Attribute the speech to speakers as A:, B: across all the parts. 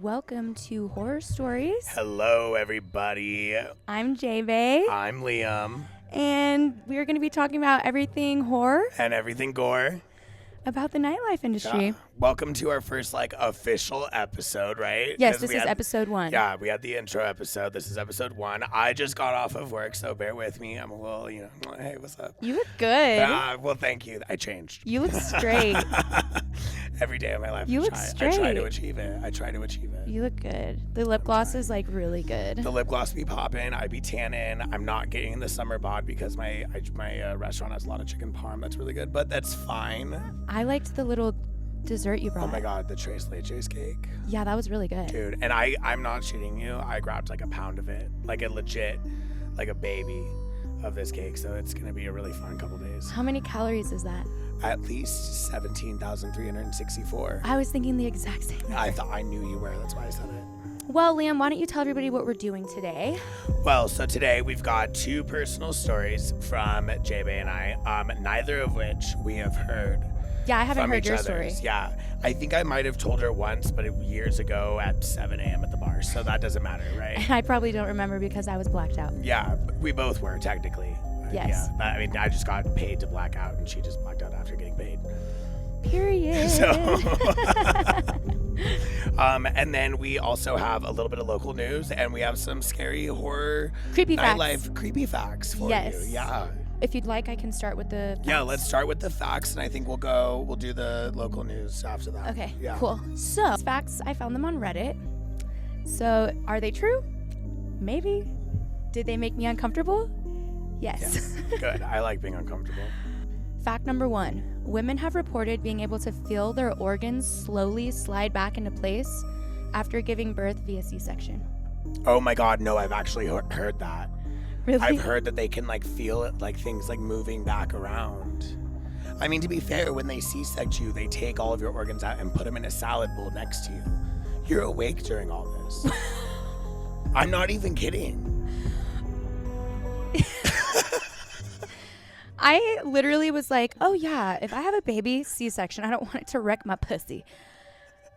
A: welcome to Whorror Stories.
B: Hello, everybody.
A: I'm Jbae.
B: I'm Liam.
A: And we're going to be talking about everything horror.
B: And everything gore.
A: About the nightlife industry.
B: Yeah. Welcome to our first, official episode, right?
A: Yes, this is episode 1.
B: Yeah, we had the intro episode. This is episode 1. I just got off of work, so bear with me. I'm a little, hey, what's up?
A: You look good.
B: Well, thank you. I changed.
A: You look straight.
B: Every day of my life,
A: You look straight.
B: I try to achieve it.
A: You look good. The lip gloss is really good.
B: The lip gloss be popping. I be tanning. I'm not getting the summer bod because my restaurant has a lot of chicken parm. That's really good, but that's fine.
A: I liked the little dessert you brought.
B: Oh my god, the tres leches cake.
A: Yeah, that was really good.
B: Dude, and I'm not cheating you. I grabbed a pound of it. A baby of this cake. So it's going to be a really fun couple days.
A: How many calories is that?
B: At least 17,364.
A: I was thinking the exact same thing.
B: I thought I knew you were. That's why I said it.
A: Well, Liam, why don't you tell everybody what we're doing today?
B: Well, so today we've got 2 personal stories from Jbae and I, neither of which we have heard.
A: Yeah, I haven't heard your
B: others.
A: story.
B: Yeah, I think I might have told her once, but years ago at 7 a.m. at the bar, so that doesn't matter, right?
A: And I probably don't remember because I was blacked out.
B: Yeah, we both were, technically.
A: Yes.
B: Yeah, I just got paid to black out, and she just blacked out after getting paid.
A: Period.
B: So, and then we also have a little bit of local news, and we have some scary horror
A: Creepy
B: nightlife
A: facts.
B: creepy facts for you. Yeah.
A: If you'd like, I can start with the facts.
B: Yeah, let's start with the facts, and I think we'll do the local news after that.
A: Okay,
B: yeah.
A: Cool. So, facts, I found them on Reddit. So, are they true? Maybe. Did they make me uncomfortable? Yes.
B: Good. I like being uncomfortable.
A: Fact number 1. Women have reported being able to feel their organs slowly slide back into place after giving birth via C-section.
B: Oh my God, no, I've actually heard that.
A: Really?
B: I've heard that they can feel it, things moving back around. I mean, to be fair, when they C-sect you, they take all of your organs out and put them in a salad bowl next to you. You're awake during all this. I'm not even kidding.
A: I literally was like, oh yeah, if I have a baby C-section, I don't want it to wreck my pussy.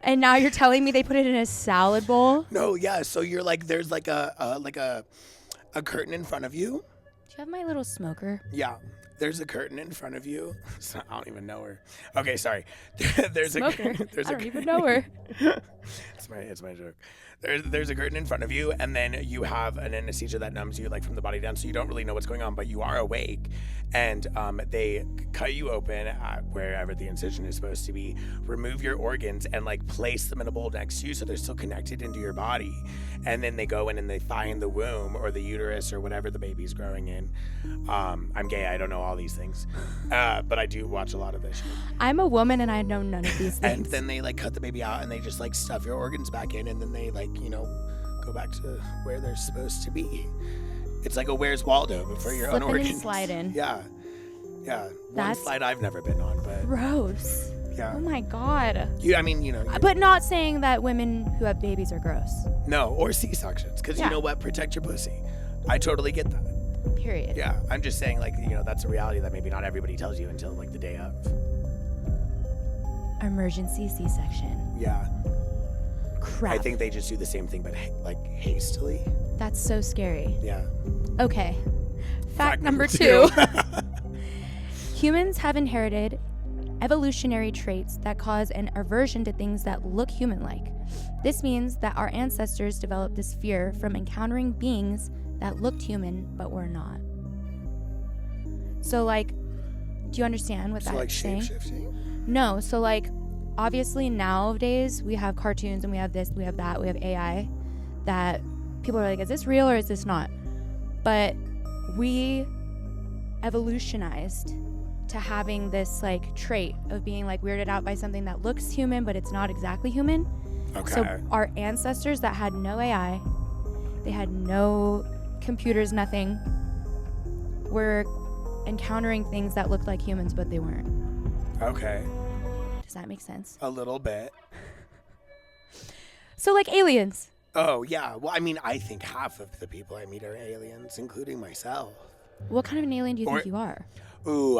A: And now you're telling me they put it in a salad bowl?
B: No, yeah. So you're there's a curtain in front of you.
A: Do you have my little smoker?
B: Yeah. There's a curtain in front of you. So I don't even know her. Okay, sorry. There's
A: Smoker?
B: I
A: don't even know her.
B: It's my joke. There's a curtain in front of you, and then you have an anesthesia that numbs you from the body down, so you don't really know what's going on, but you are awake. And they cut you open at wherever the incision is supposed to be, remove your organs, and place them in a bowl next to you, so they're still connected into your body. And then they go in and they find the womb or the uterus or whatever the baby's growing in. I'm gay. I don't know all these things, but I do watch a lot of this shit.
A: I'm a woman and I know none of these things.
B: And then they cut the baby out and they just stuff your organs back in, and then they go back to where they're supposed to be. It's like a Where's Waldo, but for your own organs.
A: And slide in.
B: Yeah.
A: That's
B: one slide I've never been on, but
A: gross.
B: yeah.
A: Oh my God.
B: But
A: not saying that women who have babies are gross.
B: No, or C-sections, because you know what? Protect your pussy. I totally get that.
A: Period.
B: Yeah, I'm just saying, that's a reality that maybe not everybody tells you until the day of.
A: Emergency C-section.
B: Yeah.
A: Crap.
B: I think they just do the same thing, but hastily.
A: That's so scary.
B: Yeah.
A: Okay. Fact number 2. Humans have inherited evolutionary traits that cause an aversion to things that look human-like. This means that our ancestors developed this fear from encountering beings that looked human but were not. So, do you understand what that's saying?
B: Shape-shifting?
A: No. So, obviously nowadays we have cartoons and we have this, we have that, we have AI that people are is this real or is this not? But we evolutionized to having this trait of being weirded out by something that looks human but it's not exactly human.
B: Okay.
A: So our ancestors that had no AI, they had no computers, nothing, were encountering things that looked like humans but they weren't.
B: Okay.
A: Does that make sense?
B: A little bit.
A: So aliens.
B: Oh, yeah. Well, I think half of the people I meet are aliens, including myself.
A: What kind of an alien do you think you are?
B: Ooh.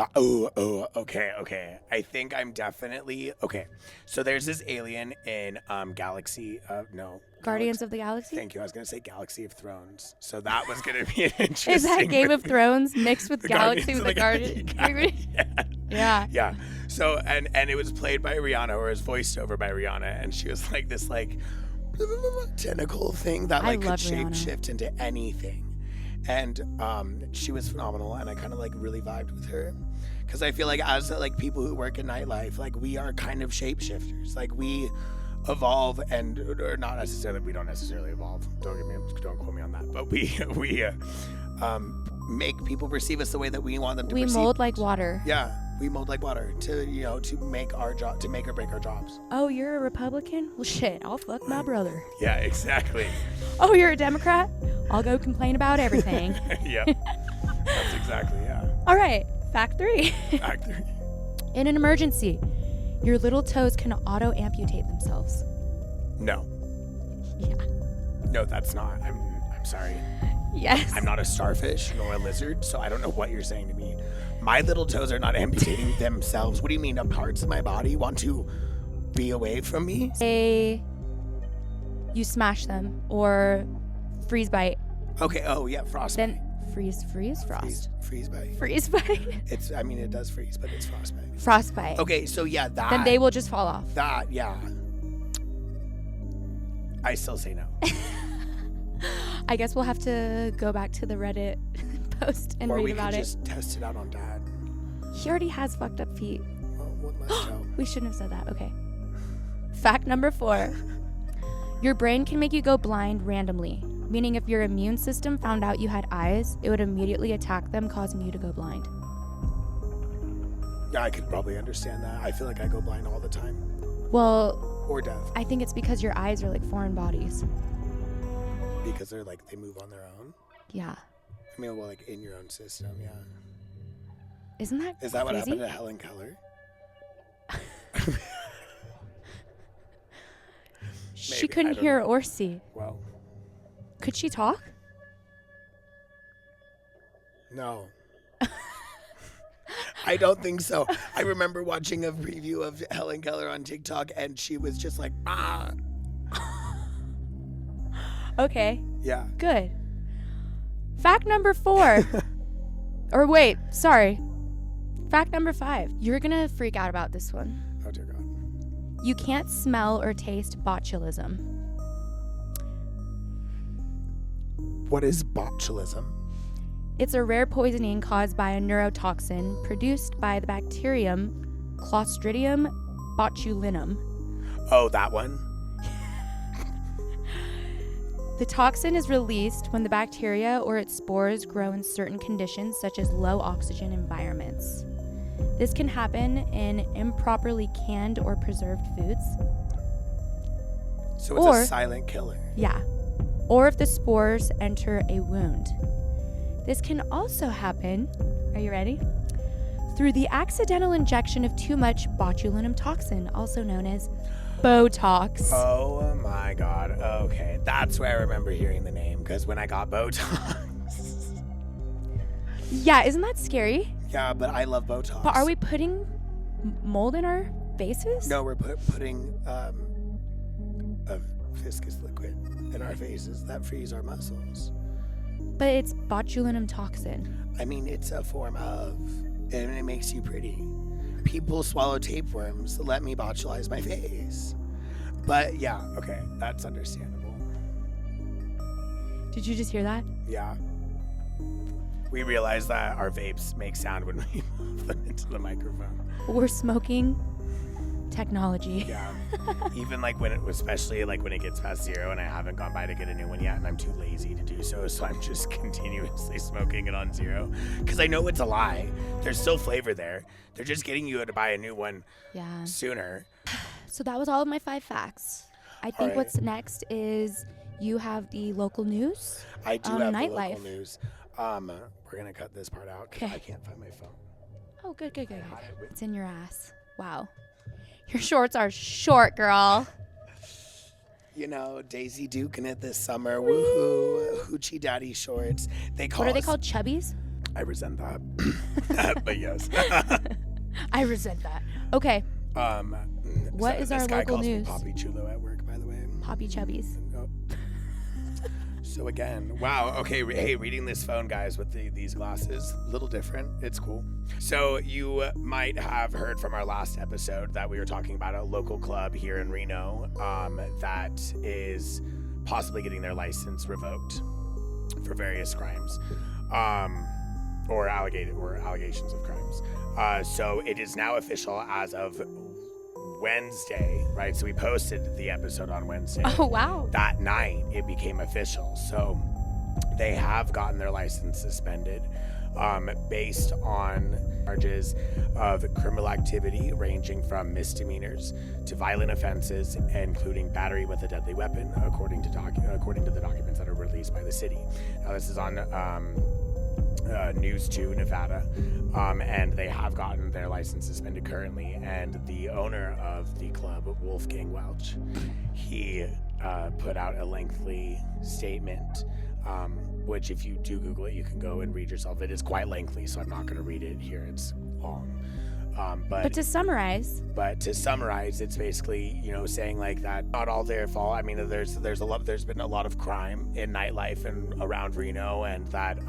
B: Okay. I think I'm definitely okay. So there's this alien in Galaxy. No.
A: Guardians of the Galaxy?
B: Thank you. I was gonna say Galaxy of Thrones. So that was gonna be an interesting.
A: Is that Game of Thrones mixed with
B: the
A: Galaxy
B: Guardians
A: with
B: of
A: the Guardian?
B: Yeah.
A: Yeah.
B: So and it was played by Rihanna, or it was voiced over by Rihanna, and she was like this like tentacle thing that like could shape shift into anything. And she was phenomenal, and I kind of like really vibed with her, because I feel like as like people who work in nightlife, like we are kind of shapeshifters. Like we evolve, and or not necessarily, we don't necessarily evolve. Don't quote me on that. But we make people perceive us the way that we want them to.
A: We mold like water.
B: Yeah, we mold like water to make our job, to make or break our jobs.
A: Oh, you're a Republican? Well, shit, I'll fuck my brother.
B: Yeah, exactly.
A: Oh, you're a Democrat? I'll go complain about everything.
B: Yep. That's exactly, yeah.
A: All right, fact 3.
B: Fact 3.
A: In an emergency, your little toes can auto-amputate themselves.
B: No.
A: Yeah.
B: No, that's not. I'm sorry.
A: Yes.
B: I'm not a starfish nor a lizard, so I don't know what you're saying to me. My little toes are not amputating themselves. What do you mean? Parts of my body want to be away from me?
A: You smash them or freeze bite.
B: Okay. Oh yeah, frostbite.
A: Then frost.
B: Freeze bite.
A: Freeze bite.
B: It does freeze, but it's frostbite.
A: Frostbite.
B: Okay, so yeah, that.
A: Then they will just fall off.
B: That, yeah. I still say no.
A: I guess we'll have to go back to the Reddit post and read about it.
B: Or we could just test it out on Dad.
A: He already has fucked up feet.
B: Well, let's go.
A: We shouldn't have said that. Okay. Fact number 4. Your brain can make you go blind randomly, meaning if your immune system found out you had eyes, it would immediately attack them, causing you to go blind.
B: Yeah, I could probably understand that. I feel like I go blind all the time.
A: Well,
B: or deaf.
A: I think it's because your eyes are like foreign bodies.
B: Because they're like, they move on their own?
A: Yeah.
B: I mean, well, like in your own system, yeah.
A: Isn't that
B: Is that
A: crazy?
B: what happened to Helen Keller?
A: She couldn't hear or see.
B: Well.
A: Could she talk?
B: No. I don't think so. I remember watching a preview of Helen Keller on TikTok, and she was just like, ah.
A: Okay.
B: Yeah.
A: Good. Fact number 4. Or wait, sorry. Fact number 5. You're going to freak out about this one.
B: Oh, dear God.
A: You can't smell or taste botulism.
B: What is botulism?
A: It's a rare poisoning caused by a neurotoxin produced by the bacterium Clostridium botulinum.
B: Oh, that one?
A: The toxin is released when the bacteria or its spores grow in certain conditions, such as low oxygen environments. This can happen in improperly canned or preserved foods.
B: So it's a silent killer.
A: Yeah. Or if the spores enter a wound. This can also happen, are you ready? Through the accidental injection of too much botulinum toxin, also known as Botox.
B: Oh my God. Okay. That's where I remember hearing the name, because when I got Botox.
A: Yeah, isn't that scary?
B: Yeah, but I love Botox.
A: But are we putting mold in our faces?
B: No, we're putting a viscous liquid in our faces that frees our muscles.
A: But it's botulinum toxin.
B: I mean, it's a form of, and it makes you pretty. People swallow tapeworms. Let me botulize my face. But yeah, okay, that's understandable.
A: Did you just hear that?
B: Yeah. We realize that our vapes make sound when we move them into the microphone.
A: We're smoking technology.
B: Yeah. Even like especially like when it gets past 0 and I haven't gone by to get a new one yet and I'm too lazy to do so. So I'm just continuously smoking it on 0 because I know it's a lie. There's still flavor there. They're just getting you to buy a new one sooner.
A: So that was all of my 5 facts. I think what's next is you have the local news.
B: I do have
A: nightlife.
B: The local news. We're going to cut this part out because I can't find my phone.
A: Oh, good. It's in your ass. Wow. Your shorts are short, girl.
B: You know, Daisy Duking it this summer. Woohoo. Hoochie Daddy shorts.
A: What are they called? Chubbies?
B: I resent that. But yes.
A: I resent that. Okay. What is our
B: this guy
A: local
B: calls me
A: news?
B: Poppy Chulo at work, by the way.
A: Poppy Chubbies.
B: Oh. So again, wow. Okay, hey, reading this phone, guys, with these glasses, a little different. It's cool. So you might have heard from our last episode that we were talking about a local club here in Reno that is possibly getting their license revoked for various crimes, or allegations of crimes. So it is now official as of Wednesday, right? So we posted the episode on Wednesday.
A: Oh, wow.
B: That night, it became official. So they have gotten their license suspended based on charges of criminal activity ranging from misdemeanors to violent offenses, including battery with a deadly weapon, according to the documents that are released by the city. Now, this is on News 2 Nevada, and they have gotten their license suspended currently. And the owner of the club, Wolfgang Welch, he put out a lengthy statement, which if you do Google it, you can go and read yourself. It is quite lengthy, so I'm not going to read it here. It's long. But
A: to summarize,
B: it's basically, saying like that not all their fault. I mean, there's been a lot of crime in nightlife and around Reno, and that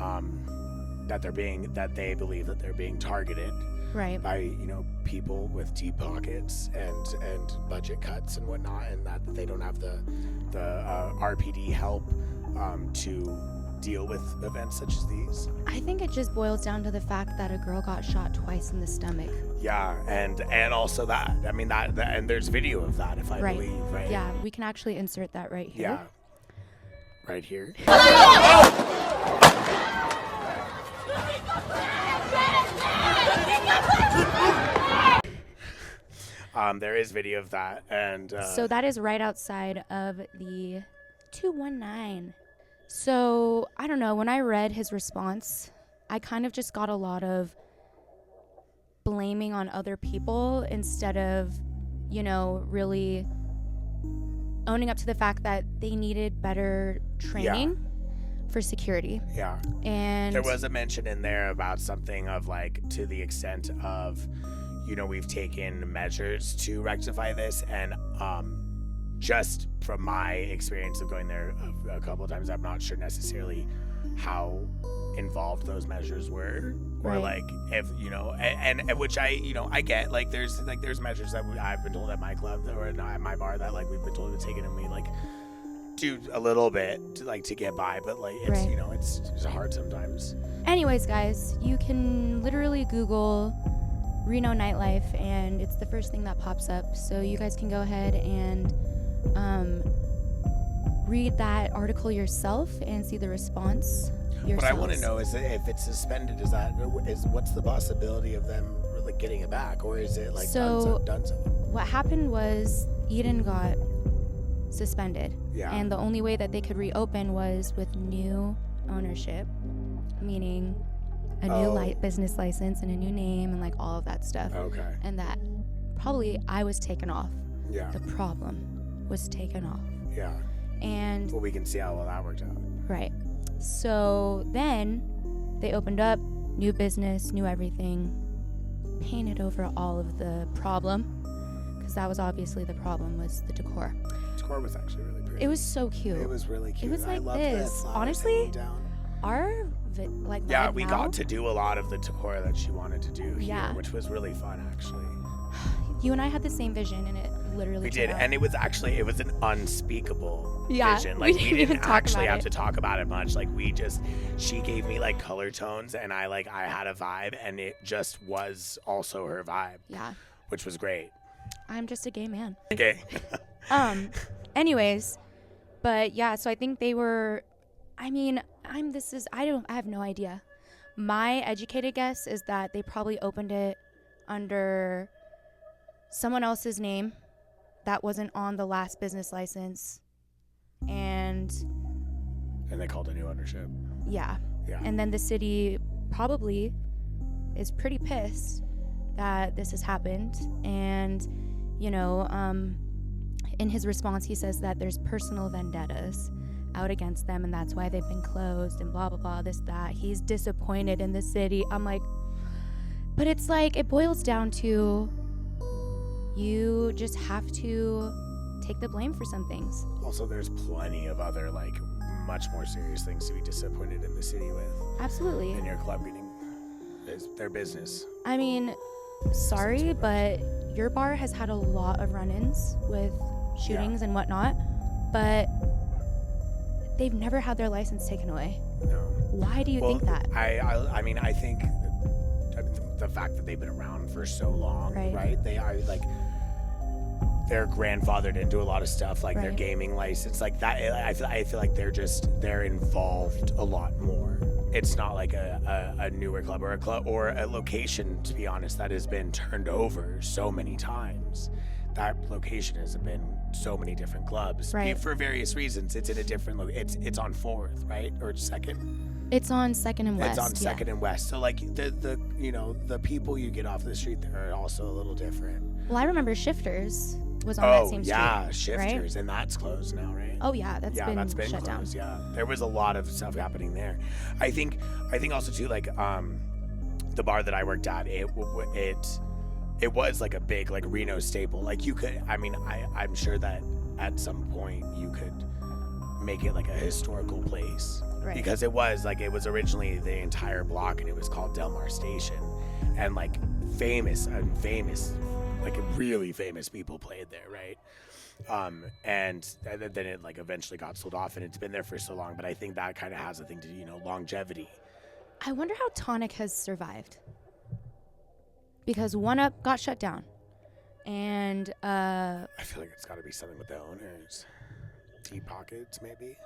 B: they believe that they're being targeted,
A: right,
B: by people with deep pockets and budget cuts and whatnot, and that they don't have the RPD help to deal with events such as these.
A: I think it just boils down to the fact that a girl got shot twice in the stomach.
B: Yeah, and also that. I mean that and there's video of that, if I believe, right?
A: Yeah, we can actually insert that right here.
B: Yeah. Right here. There is video of that, and
A: so that is right outside of the 219. So I don't know, when I read his response, I kind of just got a lot of blaming on other people instead of, really owning up to the fact that they needed better training for security.
B: Yeah.
A: And
B: there was a mention in there about something of like, to the extent of, we've taken measures to rectify this, and just from my experience of going there a couple of times, I'm not sure necessarily how involved those measures were, or
A: right.
B: like if and which I get, like there's measures that I've been told at my club or at my bar that like we've been told to take it, and we like do a little bit to get by, but like it's
A: right.
B: It's hard sometimes.
A: Anyways, guys, you can literally Google Reno nightlife, and it's the first thing that pops up. So you guys can go ahead and read that article yourself and see the response yourselves.
B: What I want to know is if it's suspended, what's the possibility of them really getting it back, or is it like done so?
A: What happened was Eden got suspended, and the only way that they could reopen was with new ownership, meaning a new business license and a new name and like all of that stuff.
B: Okay.
A: And that probably I was taken off.
B: Yeah.
A: The problem was taken off.
B: Yeah.
A: And
B: well, we can see how well that worked out.
A: Right. So then they opened up, new business, new everything, painted over all of the problem, because that was obviously the problem, was the decor.
B: The decor was actually really pretty.
A: It was so cute.
B: It was really cute.
A: It was like
B: I loved
A: this. Honestly,
B: we got to do a lot of the decor that she wanted to do here, which was really fun, actually.
A: You and I had the same vision, and it literally
B: we did, and it was an unspeakable vision. Like we didn't actually have to talk about it much. Like she gave me like color tones, and I had a vibe, and it just was also her vibe.
A: Yeah.
B: Which was great.
A: I'm just a gay man.
B: Okay.
A: Anyways, but yeah, so I think they were. I mean, I have no idea. My educated guess is that they probably opened it under someone else's name that wasn't on the last business license, and
B: they called a new ownership.
A: Yeah.
B: Yeah.
A: And then the city probably is pretty pissed that this has happened, and in his response he says that there's personal vendettas out against them, and that's why they've been closed and blah blah blah, this that. He's disappointed in the city. I'm like, but it's like, it boils down to, you just have to take the blame for some things.
B: Also, there's plenty of other, like, much more serious things to be disappointed in the city with.
A: Absolutely.
B: And your club getting their business.
A: I mean, sorry, but your bar has had a lot of run-ins with shootings and whatnot, but they've never had their license taken away.
B: No.
A: Why do you think that?
B: I mean, I think the fact that they've been around for so long, right? They are, like, they're grandfathered into a lot of stuff, like their gaming license, like that. I feel like they're involved a lot more. It's not like a newer club or a location, to be honest, that has been turned over so many times. That location has been so many different clubs, for various reasons. It's in a different it's on 4th, right, or 2nd.
A: It's on 2nd and West.
B: It's on 2nd and West. So, like, the you know, the people you get off the street there are also a little different.
A: Well, I remember Shifters was on that same street.
B: Yeah, Shifters, and that's closed now, right?
A: Oh yeah, that's been shut
B: closed,
A: down.
B: Yeah, there was a lot of stuff happening there. I think also too, like, the bar that I worked at, it was like a big, like, Reno staple. Like, you could, I mean, I'm sure that at some point you could make it like a historical place, because it was originally the entire block, and it was called Del Mar Station, and like famous, like really famous people played there, right? And then it, like, eventually got sold off, and it's been there for so long. But I think that kind of has a thing to do, you know, longevity.
A: I wonder how Tonic has survived, because One Up got shut down, and
B: I feel like it's got to be something with the owners. Deep pockets, maybe.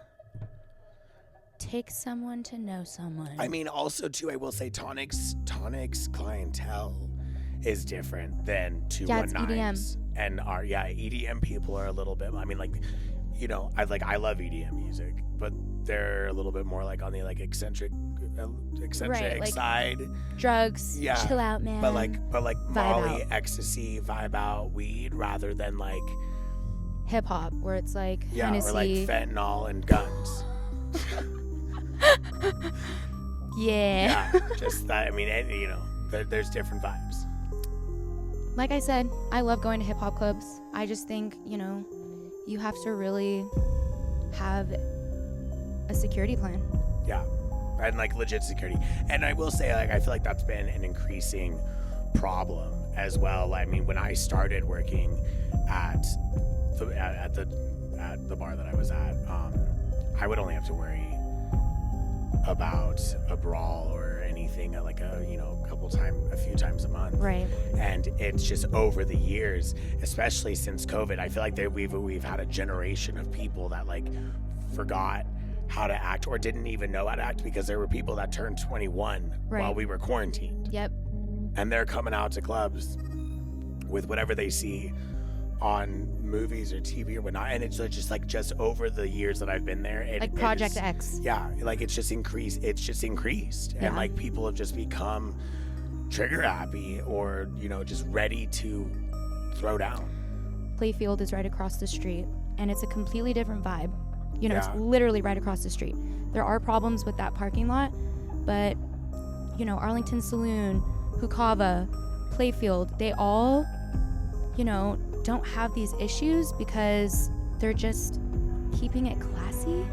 A: Take someone to know someone.
B: I mean, also too, I will say Tonic's clientele is different than 219's. And our EDM people are a little bit, I mean, like, you know, I love EDM music, but they're a little bit more like on the, like, eccentric like side.
A: Drugs, chill out, man.
B: But like Molly,
A: out.
B: ecstasy, vibe out, weed, rather than like
A: hip hop, where it's like Hennessy.
B: Or like fentanyl and guns.
A: Yeah,
B: just that. I mean, you know, there's different vibes.
A: Like I said, I love going to hip hop clubs. I just think, you know, you have to really have a security plan. Yeah,
B: and like legit security. And I will say, like, I feel like that's been an increasing problem as well. I mean, when I started working at the bar that I was at, I would only have to worry about a brawl or anything like a few times a month.
A: Right.
B: And it's just over the years, especially since COVID, I feel like we've had a generation of people that, like, forgot how to act or didn't even know how to act, because there were people that turned 21 while we were quarantined.
A: Yep.
B: And they're coming out to clubs with whatever they see on movies or TV or whatnot, and it's just over the years that I've been there,
A: like Project X.
B: Yeah, like it's just increased, and like people have just become trigger happy, or, you know, just ready to throw down.
A: Playfield is right across the street, and it's a completely different vibe. You know, it's literally right across the street. There are problems with that parking lot, but, you know, Arlington Saloon, Hookava, Playfield, they all, you know, don't have these issues because they're just keeping it classy.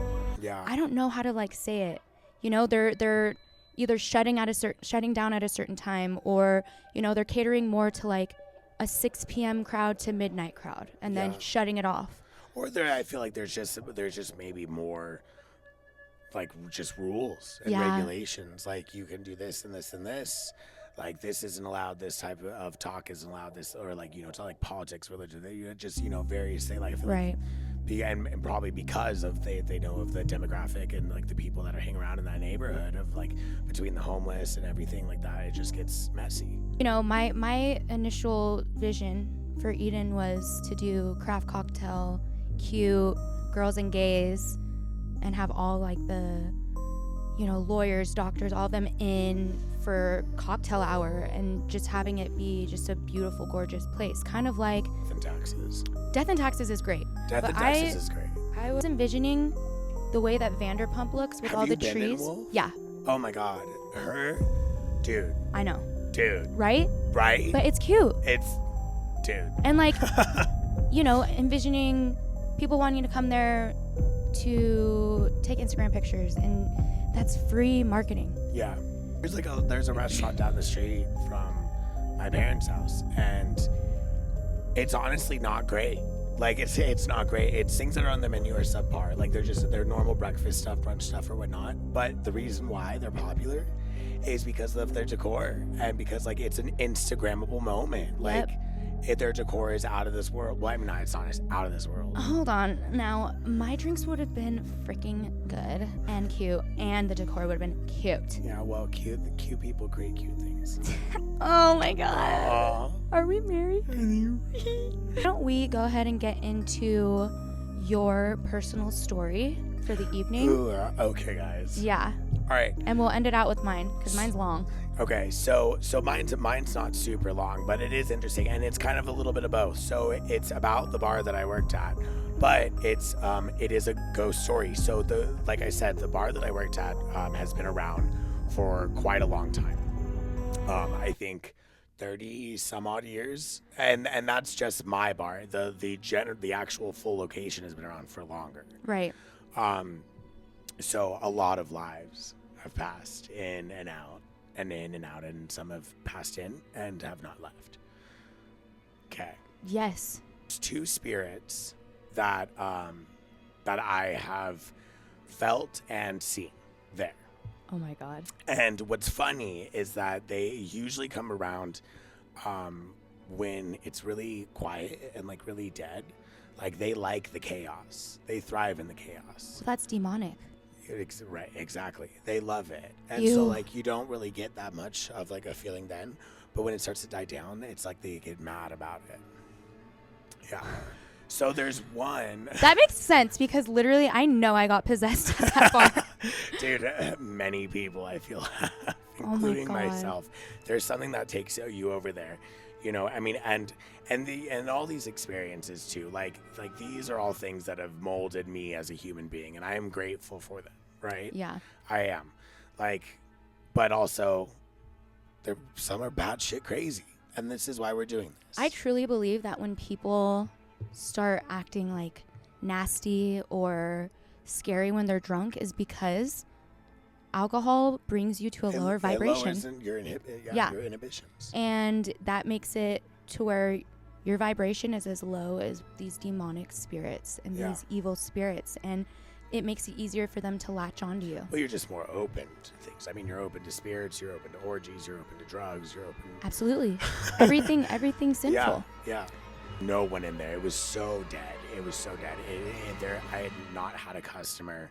B: Yeah.
A: I don't know how to, like, say it. You know, they're either shutting down at a certain time, or, you know, they're catering more to like a 6 p.m. crowd to midnight crowd, and then shutting it off.
B: Or I feel like there's just maybe more, like, just rules and regulations. Like, you can do this and this and this. Like, this isn't allowed, this type of talk isn't allowed, this, or, like, you know, it's not like politics, religion, just, you know, various things. Like, I feel like, and probably because of they know of the demographic and, like, the people that are hanging around in that neighborhood, of, like, between the homeless and everything like that, it just gets messy.
A: You know, my initial vision for Eden was to do craft cocktail, cute, girls and gays, and have all, like, the, you know, lawyers, doctors, all of them in for cocktail hour, and just having it be just a beautiful, gorgeous place. Kind of like
B: Death and Taxes.
A: Death and Taxes is great.
B: Death and Taxes is great.
A: I was envisioning the way that Vanderpump looks with
B: Have
A: all
B: you
A: the
B: been in
A: trees.
B: Wolf?
A: Yeah,
B: Oh my God. Her? Dude.
A: I know.
B: Dude.
A: Right?
B: Right?
A: But it's cute.
B: It's... Dude.
A: And like, you know, envisioning people wanting to come there to take Instagram pictures, and that's free marketing.
B: Yeah. There's a restaurant down the street from my parents' house, and it's honestly not great. Like, it's not great. It's things that are on the menu are subpar. Like, they're normal breakfast stuff, brunch stuff, or whatnot. But the reason why they're popular is because of their decor, and because, like, it's an Instagrammable moment. Like, their decor is out of this world. Well, I mean, it's not out of this world.
A: Hold on. Now, my drinks would have been freaking good and cute, and the decor would have been cute.
B: Yeah, well, cute people create cute things.
A: Oh my God.
B: Aww.
A: Are we married? Why don't we go ahead and get into your personal story for the evening?
B: Ooh, okay, guys.
A: Yeah.
B: All right.
A: And we'll end it out with mine, because mine's long.
B: Okay, so mine's not super long, but it is interesting, and it's kind of a little bit of both. So it's about the bar that I worked at, but it is a ghost story. So like I said, the bar that I worked at has been around for quite a long time. I think 30 some odd years, and that's just my bar. The actual full location has been around for longer.
A: Right.
B: So a lot of lives have passed in and out, and some have passed in and have not left. Okay.
A: Yes.
B: There's two spirits that I have felt and seen there.
A: Oh my God.
B: And what's funny is that they usually come around when it's really quiet and like really dead. Like, they like the chaos. They thrive in the chaos.
A: So that's demonic.
B: Right, exactly. They love it. And
A: Ew.
B: so, like, you don't really get that much of, like, a feeling then. But when it starts to die down, it's like they get mad about it. Yeah. So there's one.
A: That makes sense, because literally I know I got possessed at that bar.
B: Dude, many people, I feel, have,
A: Oh my
B: including
A: God.
B: myself. There's something that takes you over there. You know, I mean, and all these experiences too, like these are all things that have molded me as a human being, and I am grateful for them, right?
A: Yeah.
B: I am. Like, but also, some are batshit crazy, and this is why we're doing this.
A: I truly believe that when people start acting like nasty or scary when they're drunk is because alcohol brings you to a lower vibration.
B: It lowers your inhibitions.
A: And that makes it to where your vibration is as low as these demonic spirits and these evil spirits. And it makes it easier for them to latch onto you.
B: Well, you're just more open to things. I mean, you're open to spirits, you're open to orgies, you're open to drugs, you're open...
A: Absolutely. Everything's sinful.
B: Yeah. No one in there. It was so dead. It was so dead. I had not had a customer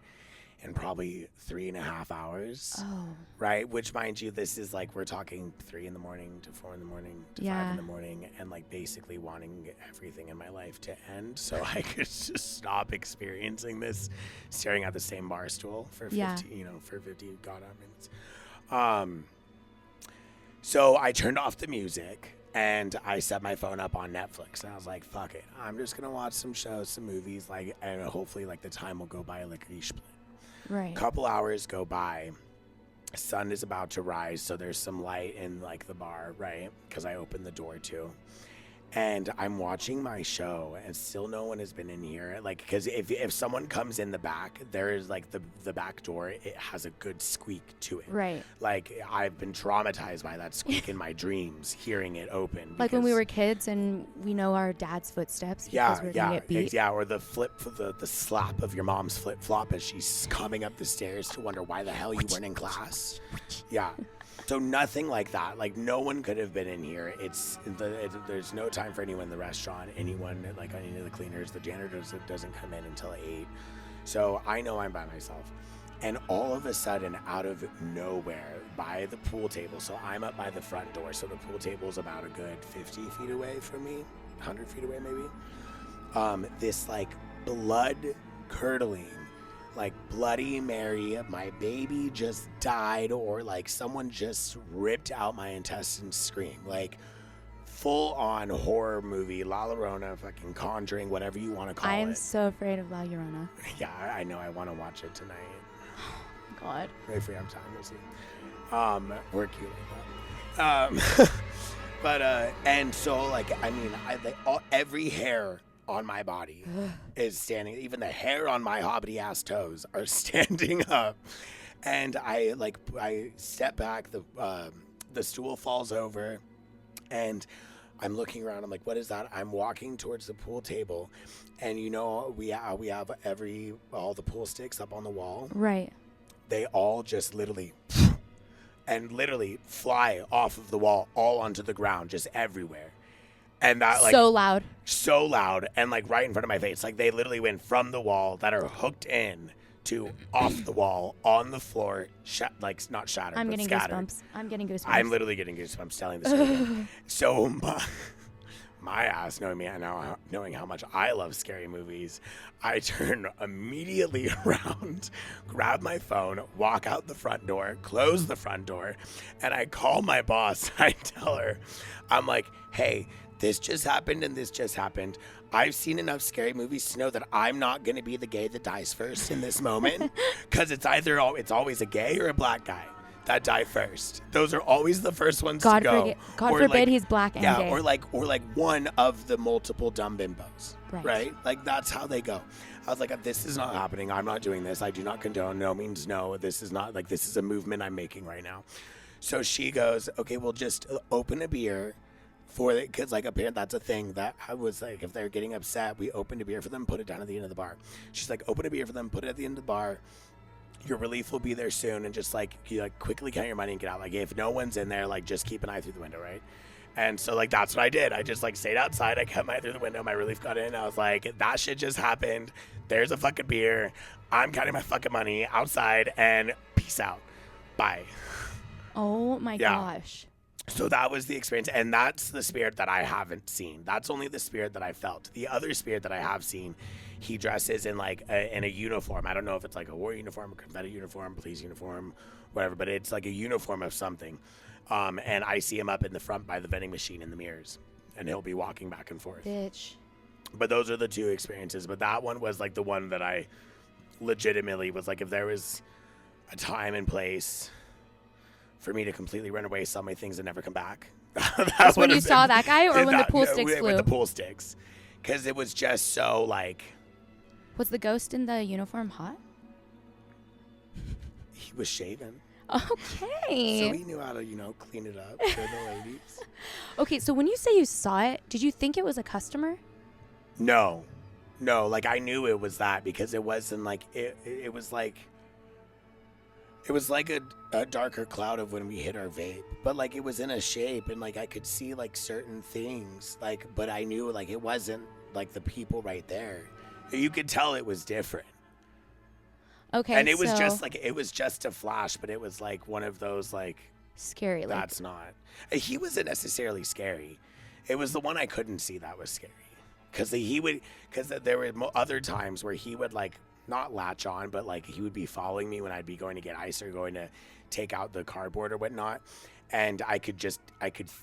B: in probably 3.5 hours.
A: Oh.
B: Right? Which, mind you, this is like, we're talking 3 in the morning to 4 in the morning to 5 in the morning, and like basically wanting everything in my life to end so I could just stop experiencing this, staring at the same bar stool for 50, for 50 goddamn minutes. So I turned off the music and I set my phone up on Netflix, and I was like, fuck it. I'm just going to watch some shows, some movies, like, and hopefully like the time will go by lickety-split.
A: Right.
B: Couple hours go by. Sun is about to rise, so there's some light in like the bar, right? Because I opened the door too. And I'm watching my show, and still no one has been in here. Like, because if someone comes in the back, there is like the back door. It has a good squeak to it.
A: Right.
B: Like, I've been traumatized by that squeak in my dreams, hearing it open.
A: Like when we were kids and we know our dad's footsteps because we're gonna get beat.
B: Yeah, or the slap of your mom's flip flop as she's coming up the stairs to wonder why the hell you weren't in class. Yeah. So nothing like that. Like, no one could have been in here. There's no time for anyone in the restaurant, anyone, like any of the cleaners. The janitor doesn't come in until 8. So I know I'm by myself. And all of a sudden, out of nowhere, by the pool table, so I'm up by the front door. So the pool table is about a good 50 feet away from me, 100 feet away maybe. This like blood-curdling, like Bloody Mary, my baby just died, or like someone just ripped out my intestines scream. Like full on horror movie, La Llorona, fucking Conjuring, whatever you want to call
A: I am
B: it.
A: so afraid of La Llorona.
B: Yeah, I know. I want to watch it tonight.
A: God.
B: If we have time, we'll see. We're cute like that. But and so like I mean, every hair on my body is standing. Even the hair on my hobbity ass toes are standing up. And I step back. The stool falls over, and I'm looking around. I'm like, what is that? I'm walking towards the pool table, and we have all the pool sticks up on the wall.
A: Right.
B: They all just literally fly off of the wall all onto the ground, just everywhere. And that
A: so loud,
B: and like right in front of my face. Like they literally went from the wall that are hooked in to off the wall on the floor, not shattered.
A: I'm
B: but
A: getting
B: scattered.
A: goosebumps. I'm getting goosebumps.
B: I'm literally getting goosebumps telling this story. So my ass, knowing me now, knowing how much I love scary movies, I turn immediately around, grab my phone, walk out the front door, close the front door, and I call my boss. I tell her, I'm like, hey, this just happened and this just happened. I've seen enough scary movies to know that I'm not going to be the gay that dies first in this moment, because it's always a gay or a black guy that die first. Those are always the first ones to go.
A: God forbid he's black and gay.
B: Or like one of the multiple dumb bimbos. Right? Like that's how they go. I was like, this is not happening. I'm not doing this. I do not condone. No means no. This is not like, this is a movement I'm making right now. So she goes, okay, we'll just open a beer for it, because like apparently that's a thing that I was like, if they're getting upset, we opened a beer for them, put it down at the end of the bar. She's like, open a beer for them, put it at the end of the bar. Your relief will be there soon, and just like you like quickly count your money and get out. Like if no one's in there, like just keep an eye through the window, right? And so like that's what I did. I just like stayed outside. I kept my eye through the window. My relief got in. I was like, that shit just happened. There's a fucking beer. I'm counting my fucking money outside, and peace out. Bye.
A: Oh my gosh.
B: So that was the experience, and that's the spirit that I haven't seen. That's only the spirit that I felt. The other spirit that I have seen, he dresses in like in a uniform. I don't know if it's like a war uniform, a Confederate uniform, police uniform, whatever, but it's like a uniform of something. And I see him up in the front by the vending machine in the mirrors, and he'll be walking back and forth.
A: Bitch.
B: But those are the two experiences. But that one was like the one that I legitimately was like, if there was a time and place for me to completely run away, sell my things, and never come back.
A: That's when you saw that guy, or when the pool sticks flew?
B: With the pool sticks. Because it was just so like...
A: Was the ghost in the uniform hot?
B: He was shaven.
A: Okay.
B: So he knew how to, clean it up for the ladies.
A: Okay, so when you say you saw it, did you think it was a customer?
B: No, like I knew it was that, because it wasn't like, it was like... It was like a darker cloud of when we hit our vape, but like it was in a shape, and like I could see like certain things, like, but I knew like it wasn't like the people right there. You could tell it was different.
A: Okay.
B: And it was just a flash, but it was like one of those like
A: scary.
B: That's not. He wasn't necessarily scary. It was the one I couldn't see that was scary, because there were other times where he would like not latch on, but like he would be following me when I'd be going to get ice or going to take out the cardboard or whatnot, and I could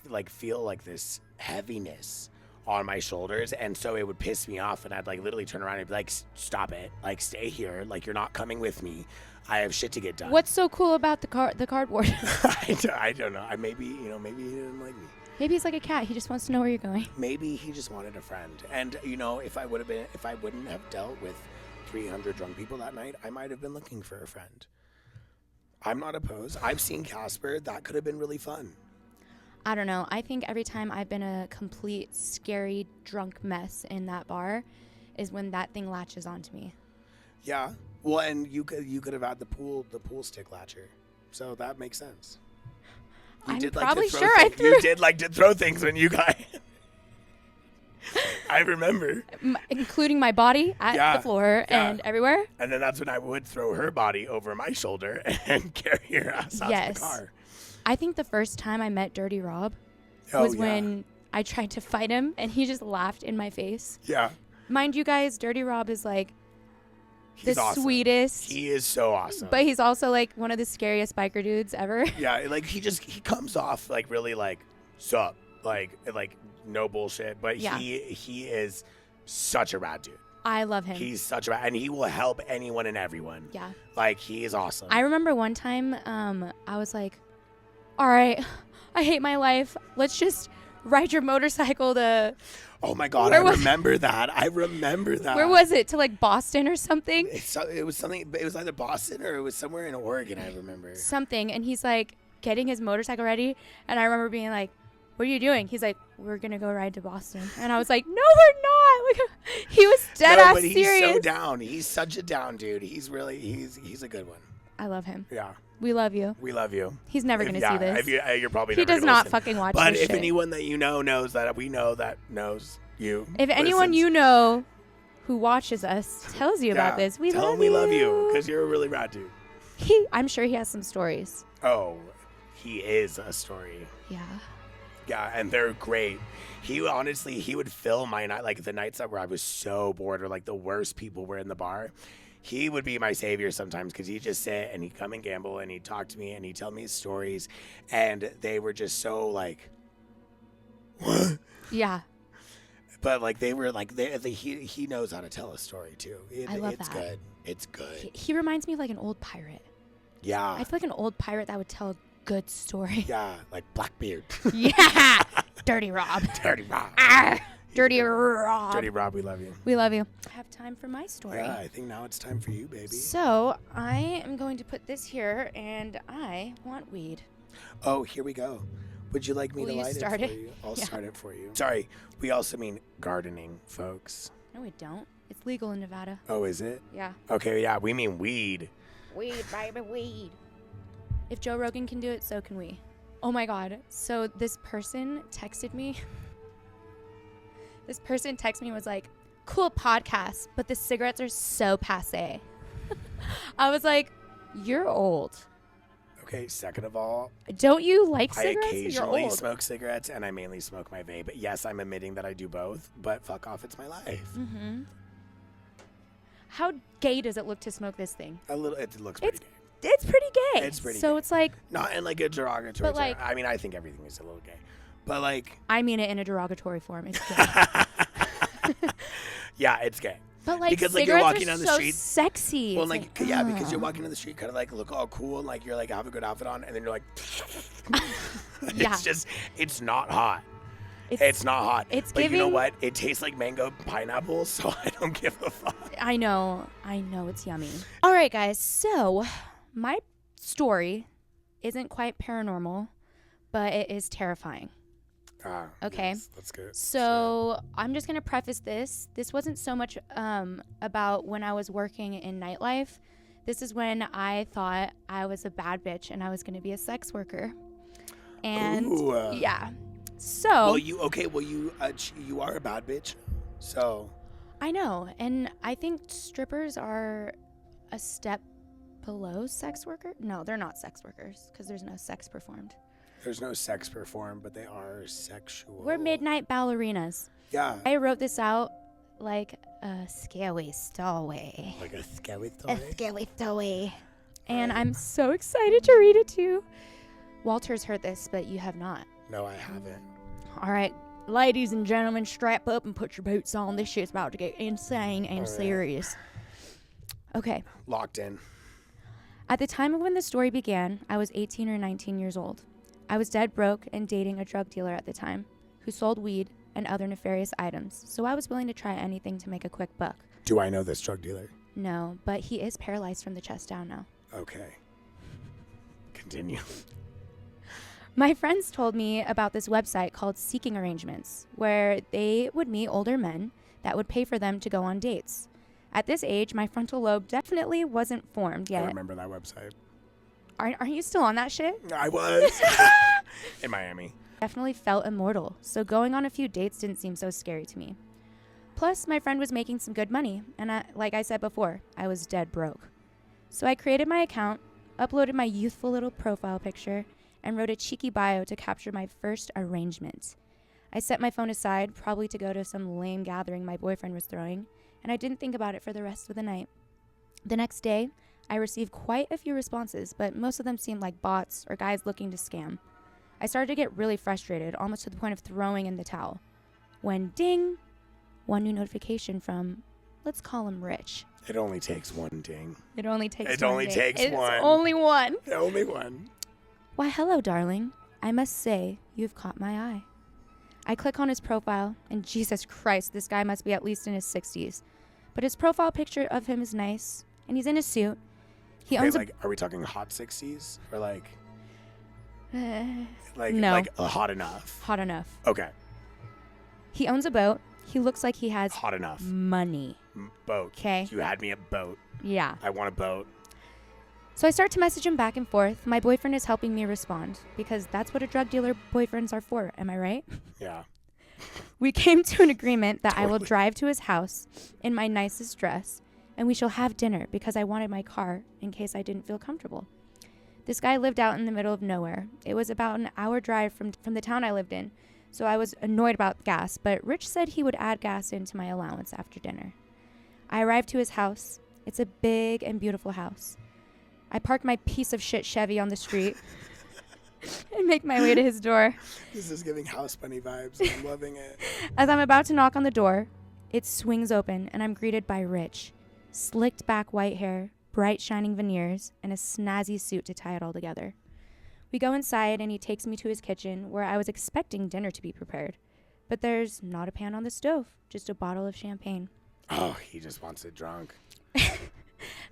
B: like feel like this heaviness on my shoulders, and so it would piss me off, and I'd like literally turn around and be like, stop it, like stay here, like you're not coming with me, I have shit to get done. What's so cool about the cardboard? I don't know. Maybe he didn't like me.
A: Maybe he's like a cat. He just wants to know where you're going.
B: Maybe he just wanted a friend. And if I wouldn't have dealt with 300 drunk people that night, I might have been looking for a friend. I'm not opposed. I've seen Casper. That could have been really fun.
A: I don't know. I think every time I've been a complete scary drunk mess in that bar is when that thing latches onto me.
B: Yeah. Well, and you could have had the pool stick latcher. So that makes sense.
A: I'm probably sure I threw.
B: You did like to throw things when you got I remember.
A: Including my body at the floor and everywhere.
B: And then that's when I would throw her body over my shoulder and carry her ass out to the car.
A: I think the first time I met Dirty Rob was when I tried to fight him, and he just laughed in my face.
B: Yeah.
A: Mind you guys, Dirty Rob is like
B: he's
A: the
B: awesome.
A: Sweetest.
B: He is so awesome.
A: But he's also like one of the scariest biker dudes ever.
B: Yeah, like he comes off like really like, sup? like no bullshit. But
A: Yeah.
B: he is such a rad dude.
A: I love him.
B: He's such a, and he will help anyone and everyone.
A: Yeah.
B: Like, he is awesome.
A: I remember one time, I was like, all right, I hate my life. Let's just ride your motorcycle to...
B: Oh my God, I remember that. I remember that.
A: Where was it? To like Boston or something?
B: It was something, it was either Boston or it was somewhere in Oregon, I remember.
A: Something. And he's like getting his motorcycle ready. And I remember being like, what are you doing? He's like, we're going to go ride to Boston. And I was like, no, we're not. Like, he was dead ass serious.
B: He's so down. He's such a down dude. He's really, he's a good one.
A: I love him.
B: Yeah.
A: We love you.
B: We love you.
A: He's never going to see this.
B: You're probably
A: he
B: never
A: does not
B: listen.
A: fucking watch
B: but
A: this
B: if
A: shit.
B: anyone that you know knows that we know that knows you.
A: If anyone you know who watches us tells you about this,
B: tell him we love you because you're a really rad dude.
A: I'm sure he has some stories.
B: Oh, he is a story.
A: Yeah.
B: Yeah, and they're great. He would fill my night, like the nights that where I was so bored or like the worst people were in the bar. He would be my savior sometimes because he'd just sit and he'd come and gamble and he'd talk to me and he'd tell me stories. And they were just so like, what?
A: Yeah.
B: But like they were like, he knows how to tell a story too.
A: I love
B: it's
A: that.
B: Good. It's good.
A: He reminds me of like an old pirate.
B: Yeah.
A: I feel like an old pirate that would tell a good story.
B: Yeah, like Blackbeard.
A: Yeah. Dirty Rob.
B: Dirty Rob.
A: Dirty Rob.
B: Dirty Rob, we love you.
A: We love you. I have time for my story.
B: Yeah, I think now it's time for you, baby.
A: So I am going to put this here, and I want weed.
B: Oh, here we go. Would you like me to light it for you? I'll start it for you. Sorry, we also mean gardening, folks.
A: No, we don't. It's legal in Nevada.
B: Oh, is it?
A: Yeah.
B: Okay, yeah, we mean weed.
A: Weed, baby, weed. If Joe Rogan can do it, so can we. Oh my God. So this person texted me. And was like, cool podcast, but the cigarettes are so passe. I was like, you're old.
B: Okay, second of all,
A: don't you like cigarettes?
B: I occasionally smoke cigarettes and I mainly smoke my vape. Yes, I'm admitting that I do both, but fuck off, it's my life.
A: Mm-hmm. How gay does it look to smoke this thing?
B: A little, it looks pretty gay.
A: It's pretty gay.
B: It's pretty
A: so
B: gay.
A: It's like...
B: Not in like a derogatory
A: but like,
B: term. I mean, I think everything is a little gay. But like...
A: I mean it in a derogatory form. It's gay.
B: Yeah, it's gay.
A: But like,
B: because like
A: you're
B: walking down the street,
A: sexy.
B: Well, like yeah, because you're walking down the street, kind of like look all cool and like you're like have a good outfit on, and then you're like,
A: yeah.
B: It's not hot. It's not hot. But
A: giving,
B: you know what? It tastes like mango pineapple, so I don't give a fuck.
A: I know, it's yummy. All right, guys. So my story isn't quite paranormal, but it is terrifying. Okay.
B: Yes, that's good.
A: So I'm just going to preface this. This wasn't so much about when I was working in nightlife. This is when I thought I was a bad bitch and I was going to be a sex worker. And yeah. So
B: you are a bad bitch. So
A: I know. And I think strippers are a step below sex worker. No, they're not sex workers because there's no sex performed.
B: There's no sex performed, but they are sexual.
A: We're midnight ballerinas.
B: Yeah.
A: I wrote this out like a scary story.
B: Like a scary story?
A: A scary story. And I'm so excited to read it to you. Walter's heard this, but you have not.
B: No, I haven't.
A: All right. Ladies and gentlemen, strap up and put your boots on. This shit's about to get insane and serious. Okay.
B: Locked in.
A: At the time of when the story began, I was 18 or 19 years old. I was dead broke and dating a drug dealer at the time who sold weed and other nefarious items, so I was willing to try anything to make a quick buck.
B: Do I know this drug dealer?
A: No, but he is paralyzed from the chest down now.
B: Okay. Continue.
A: My friends told me about this website called Seeking Arrangements, where they would meet older men that would pay for them to go on dates. At this age, my frontal lobe definitely wasn't formed yet.
B: I remember that website.
A: Aren't you still on that shit?
B: I was. In Miami.
A: Definitely felt immortal, so going on a few dates didn't seem so scary to me. Plus, my friend was making some good money, and like I said before, I was dead broke. So I created my account, uploaded my youthful little profile picture, and wrote a cheeky bio to capture my first arrangement. I set my phone aside, probably to go to some lame gathering my boyfriend was throwing, and I didn't think about it for the rest of the night. The next day, I received quite a few responses, but most of them seemed like bots or guys looking to scam. I started to get really frustrated, almost to the point of throwing in the towel. When ding, one new notification from, let's call him Rich.
B: It only takes one ding.
A: It only takes
B: It
A: one
B: only
A: ding.
B: takes
A: It's
B: one.
A: only one.
B: Only one.
A: Why, hello, darling. I must say, you've caught my eye. I click on his profile, and Jesus Christ, this guy must be at least in his 60s. But his profile picture of him is nice, and he's in a suit. He owns
B: are we talking hot 60s or like
A: no.
B: hot enough?
A: Hot enough.
B: Okay.
A: He owns a boat. He looks like he has
B: Hot enough.
A: money.
B: Boat.
A: 'Kay.
B: You had me at boat.
A: Yeah.
B: I want a boat.
A: So I start to message him back and forth. My boyfriend is helping me respond because that's what a drug dealer boyfriends are for. Am I right?
B: Yeah.
A: We came to an agreement that I will
B: Totally.
A: drive to his house in my nicest dress, and we shall have dinner because I wanted my car in case I didn't feel comfortable. This guy lived out in the middle of nowhere. It was about an hour drive from the town I lived in, so I was annoyed about gas, but Rich said he would add gas into my allowance after dinner. I arrived to his house. It's a big and beautiful house. I parked my piece of shit Chevy on the street and make my way to his door.
B: This is giving House Bunny vibes. And I'm loving it.
A: As I'm about to knock on the door, it swings open and I'm greeted by Rich. Slicked back white hair, bright shining veneers, and a snazzy suit to tie it all together. We go inside and he takes me to his kitchen where I was expecting dinner to be prepared. But there's not a pan on the stove, just a bottle of champagne.
B: Oh, he just wants it drunk.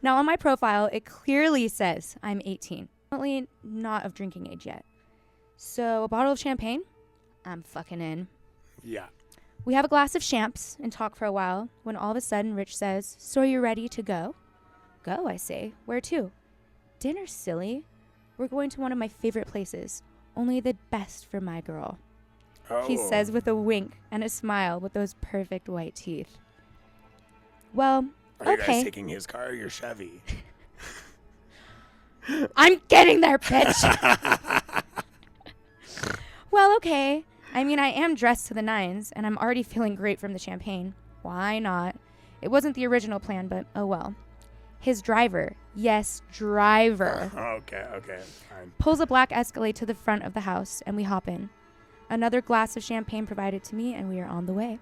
A: Now on my profile, it clearly says I'm 18. Definitely not of drinking age yet. So a bottle of champagne? I'm fucking in.
B: Yeah.
A: We have a glass of champs and talk for a while when all of a sudden Rich says, "So are you ready to go?" "Go," I say. "Where to?" "Dinner, silly. We're going to one of my favorite places. Only the best for my girl."
B: Oh.
A: He says with a wink and a smile with those perfect white teeth. Well,
B: Are you guys
A: okay.
B: taking his car or your Chevy?
A: I'm getting there, bitch. Well, okay. I mean, I am dressed to the nines, and I'm already feeling great from the champagne. Why not? It wasn't the original plan, but oh well. His driver, yes, driver,
B: Okay, fine.
A: pulls a black Escalade to the front of the house, and we hop in. Another glass of champagne provided to me, and we are on the way.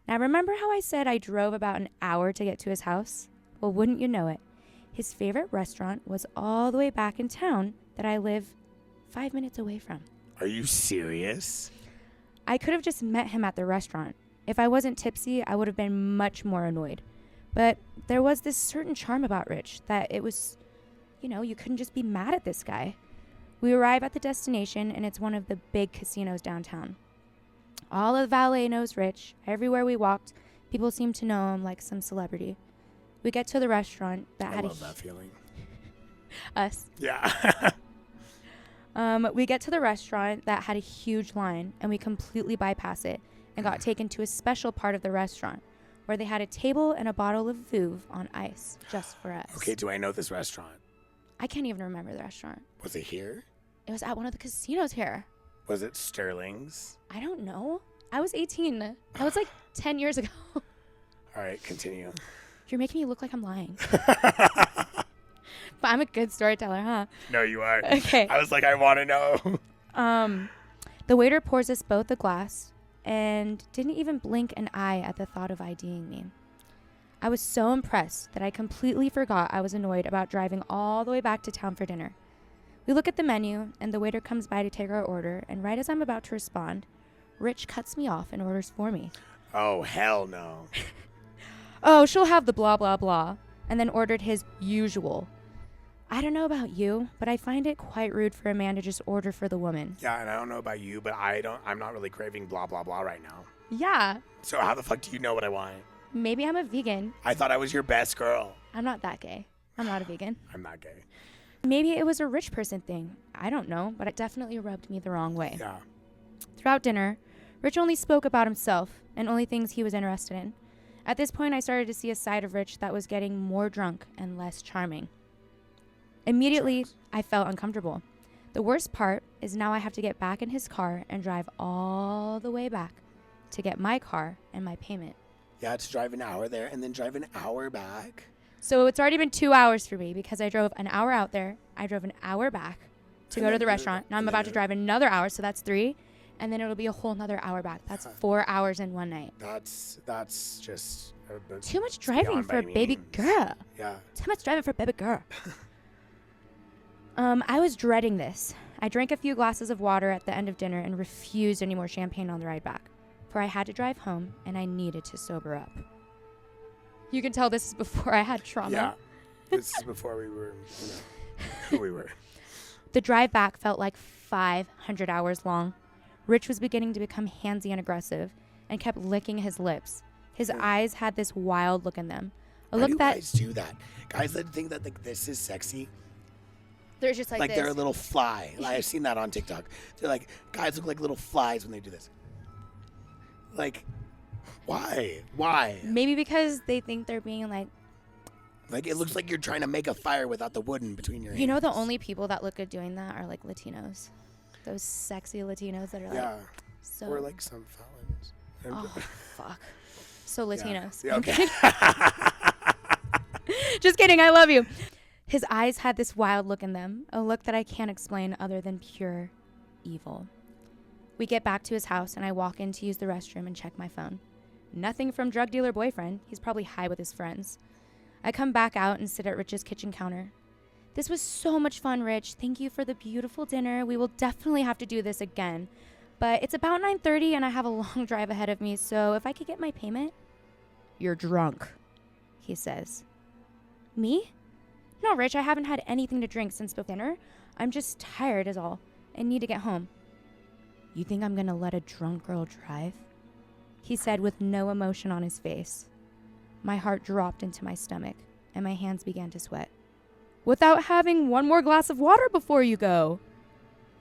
A: Now, remember how I said I drove about an hour to get to his house? Well, wouldn't you know it? His favorite restaurant was all the way back in town that I live 5 minutes away from.
B: Are you serious?
A: I could have just met him at the restaurant. If I wasn't tipsy, I would have been much more annoyed. But there was this certain charm about Rich that it was, you couldn't just be mad at this guy. We arrive at the destination, and it's one of the big casinos downtown. All of the valet knows Rich. Everywhere we walked, people seemed to know him like some celebrity. We get to the restaurant that
B: I
A: had
B: love that feeling.
A: us.
B: Yeah.
A: We get to the restaurant that had a huge line, and we completely bypass it and got taken to a special part of the restaurant where they had a table and a bottle of Veuve on ice just for us.
B: Okay, do I know this restaurant?
A: I can't even remember the restaurant.
B: Was it here?
A: It was at one of the casinos here.
B: Was it Sterling's?
A: I don't know. I was 18. That was like 10 years ago.
B: All right, continue.
A: You're making me look like I'm lying. But I'm a good storyteller, huh?
B: No, you are.
A: Okay.
B: I was like, I want to know.
A: The waiter pours us both a glass and didn't even blink an eye at the thought of IDing me. I was so impressed that I completely forgot I was annoyed about driving all the way back to town for dinner. We look at the menu, and the waiter comes by to take our order, and right as I'm about to respond, Rich cuts me off and orders for me.
B: Oh, hell no.
A: "Oh, she'll have the blah, blah, blah," and then ordered his usual. I don't know about you, but I find it quite rude for a man to just order for the woman.
B: Yeah, and I don't know about you, but I'm not really craving blah, blah, blah right now.
A: Yeah,
B: So how the fuck do you know what I want?
A: maybe I'm a vegan.
B: I thought I was your best girl.
A: I'm not that gay. I'm not a vegan.
B: I'm not gay.
A: Maybe it was a rich person thing. I don't know, but it definitely rubbed me the wrong way.
B: Yeah.
A: Throughout dinner, Rich only spoke about himself and only things he was interested in. At this point, I started to see a side of Rich that was getting more drunk and less charming. Immediately, I felt uncomfortable. The worst part is now I have to get back in his car and drive all the way back to get my car and my payment.
B: Yeah, to drive an hour there and then drive an hour back.
A: So it's already been 2 hours for me because I drove an hour out there, I drove an hour back, to go to the restaurant. Now I'm about to drive another hour, so that's 3. And then it'll be a whole nother hour back. That's 4 hours in one night.
B: That's just
A: too much driving for a baby girl.
B: Yeah.
A: Too much driving for a baby girl. I was dreading this. I drank a few glasses of water at the end of dinner and refused any more champagne on the ride back, for I had to drive home and I needed to sober up. You can tell this is before I had trauma.
B: Yeah. This is before we were, who we were.
A: The drive back felt like 500 hours long. Rich was beginning to become handsy and aggressive and kept licking his lips. His eyes had this wild look in them.
B: Why do guys do that? Guys that think that like this is sexy.
A: They're just like this.
B: They're a little fly. Like, I've seen that on TikTok. They're like, guys look like little flies when they do this. Like, why? Why?
A: Maybe because they think they're being like
B: it looks like you're trying to make a fire without the wood in between your hands.
A: You know, the only people that look good doing that are like Latinos. Those sexy Latinos that are like so.
B: Or like some felons.
A: Oh, fuck. So Latinos.
B: Yeah, okay.
A: Just kidding. I love you. His eyes had this wild look in them, a look that I can't explain other than pure evil. We get back to his house, and I walk in to use the restroom and check my phone. Nothing from drug dealer boyfriend. He's probably high with his friends. I come back out and sit at Rich's kitchen counter. This was so much fun, Rich. Thank you for the beautiful dinner. We will definitely have to do this again. But it's about 9:30, and I have a long drive ahead of me, so if I could get my payment? You're drunk, he says. Me? No, Rich, I haven't had anything to drink since before dinner. I'm just tired is all, and need to get home. You think I'm gonna let a drunk girl drive? He said with no emotion on his face. My heart dropped into my stomach, and my hands began to sweat. Without having one more glass of water before you go.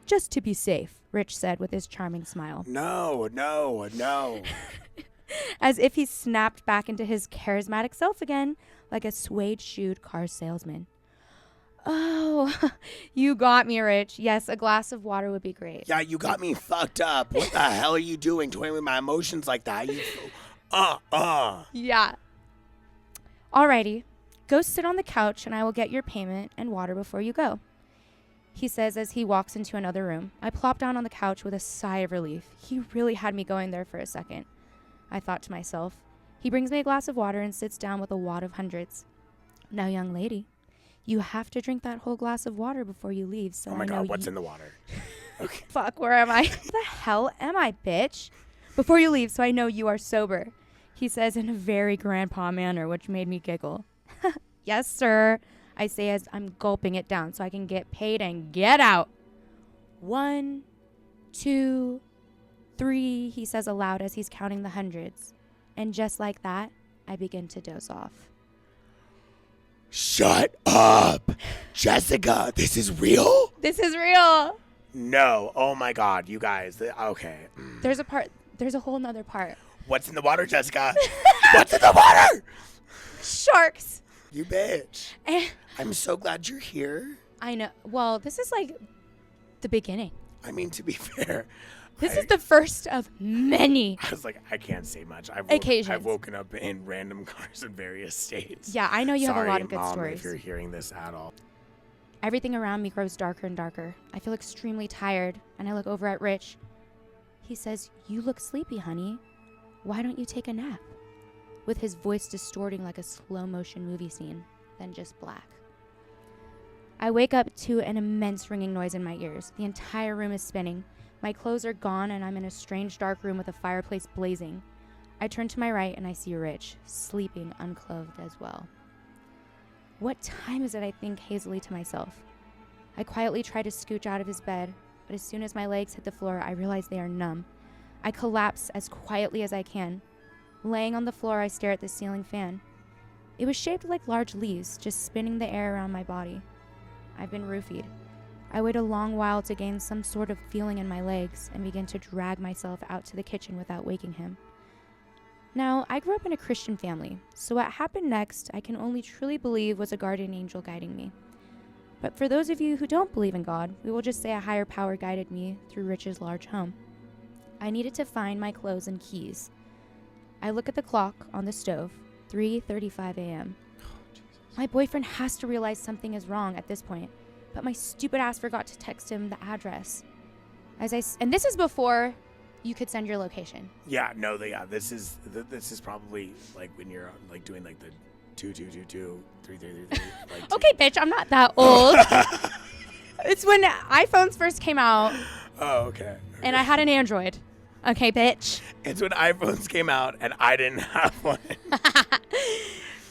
A: Just to be safe, Rich said with his charming smile.
B: No.
A: As if he snapped back into his charismatic self again, like a suede-shoed car salesman. Oh, you got me, Rich. Yes, a glass of water would be great.
B: Yeah, you got me fucked up. What the hell are you doing toying with my emotions like that?
A: Yeah. Alrighty. Go sit on the couch and I will get your payment and water before you go, he says as he walks into another room. I plop down on the couch with a sigh of relief. He really had me going there for a second, I thought to myself. He brings me a glass of water and sits down with a wad of hundreds. Now, young lady, you have to drink that whole glass of water before you leave. So
B: oh my God, what's in the water? Okay.
A: Fuck, where am I? What the hell am I, bitch? Before you leave, so I know you are sober, he says in a very grandpa manner, which made me giggle. Yes, sir, I say as I'm gulping it down so I can get paid and get out. 1, 2, 3, he says aloud as he's counting the hundreds. And just like that, I begin to doze off.
B: Shut up. Jessica, this is real?
A: This is real.
B: No. Oh my God, you guys. Okay.
A: There's a whole nother part.
B: What's in the water, Jessica? What's in the water?
A: Sharks.
B: You bitch. I'm so glad you're here.
A: I know. Well, this is like the beginning.
B: I mean, to be fair.
A: This is the first of many.
B: I was like, I can't say much.
A: Occasions.
B: I've woken up in random cars in various states.
A: Yeah, I know you have a lot of good
B: Mom,
A: stories.
B: If you're hearing this at all.
A: Everything around me grows darker and darker. I feel extremely tired, and I look over at Rich. He says, "You look sleepy, honey. Why don't you take a nap?" With his voice distorting like a slow-motion movie scene, then just black. I wake up to an immense ringing noise in my ears. The entire room is spinning. My clothes are gone, and I'm in a strange dark room with a fireplace blazing. I turn to my right, and I see Rich, sleeping unclothed as well. What time is it, I think hazily to myself. I quietly try to scooch out of his bed, but as soon as my legs hit the floor, I realize they are numb. I collapse as quietly as I can. Laying on the floor, I stare at the ceiling fan. It was shaped like large leaves, just spinning the air around my body. I've been roofied. I wait a long while to gain some sort of feeling in my legs and begin to drag myself out to the kitchen without waking him. Now, I grew up in a Christian family, so what happened next I can only truly believe was a guardian angel guiding me. But for those of you who don't believe in God, we will just say a higher power guided me through Rich's large home. I needed to find my clothes and keys. I look at the clock on the stove, 3:35 a.m. My boyfriend has to realize something is wrong at this point, but my stupid ass forgot to text him the address. And this is before you could send your location.
B: Yeah, no, this is probably like when you're like doing like the 2222 3333. Like
A: okay, bitch, I'm not that old. It's when iPhones first came out.
B: Oh, okay.
A: And I had an Android. Okay, bitch.
B: It's when iPhones came out and I didn't have one.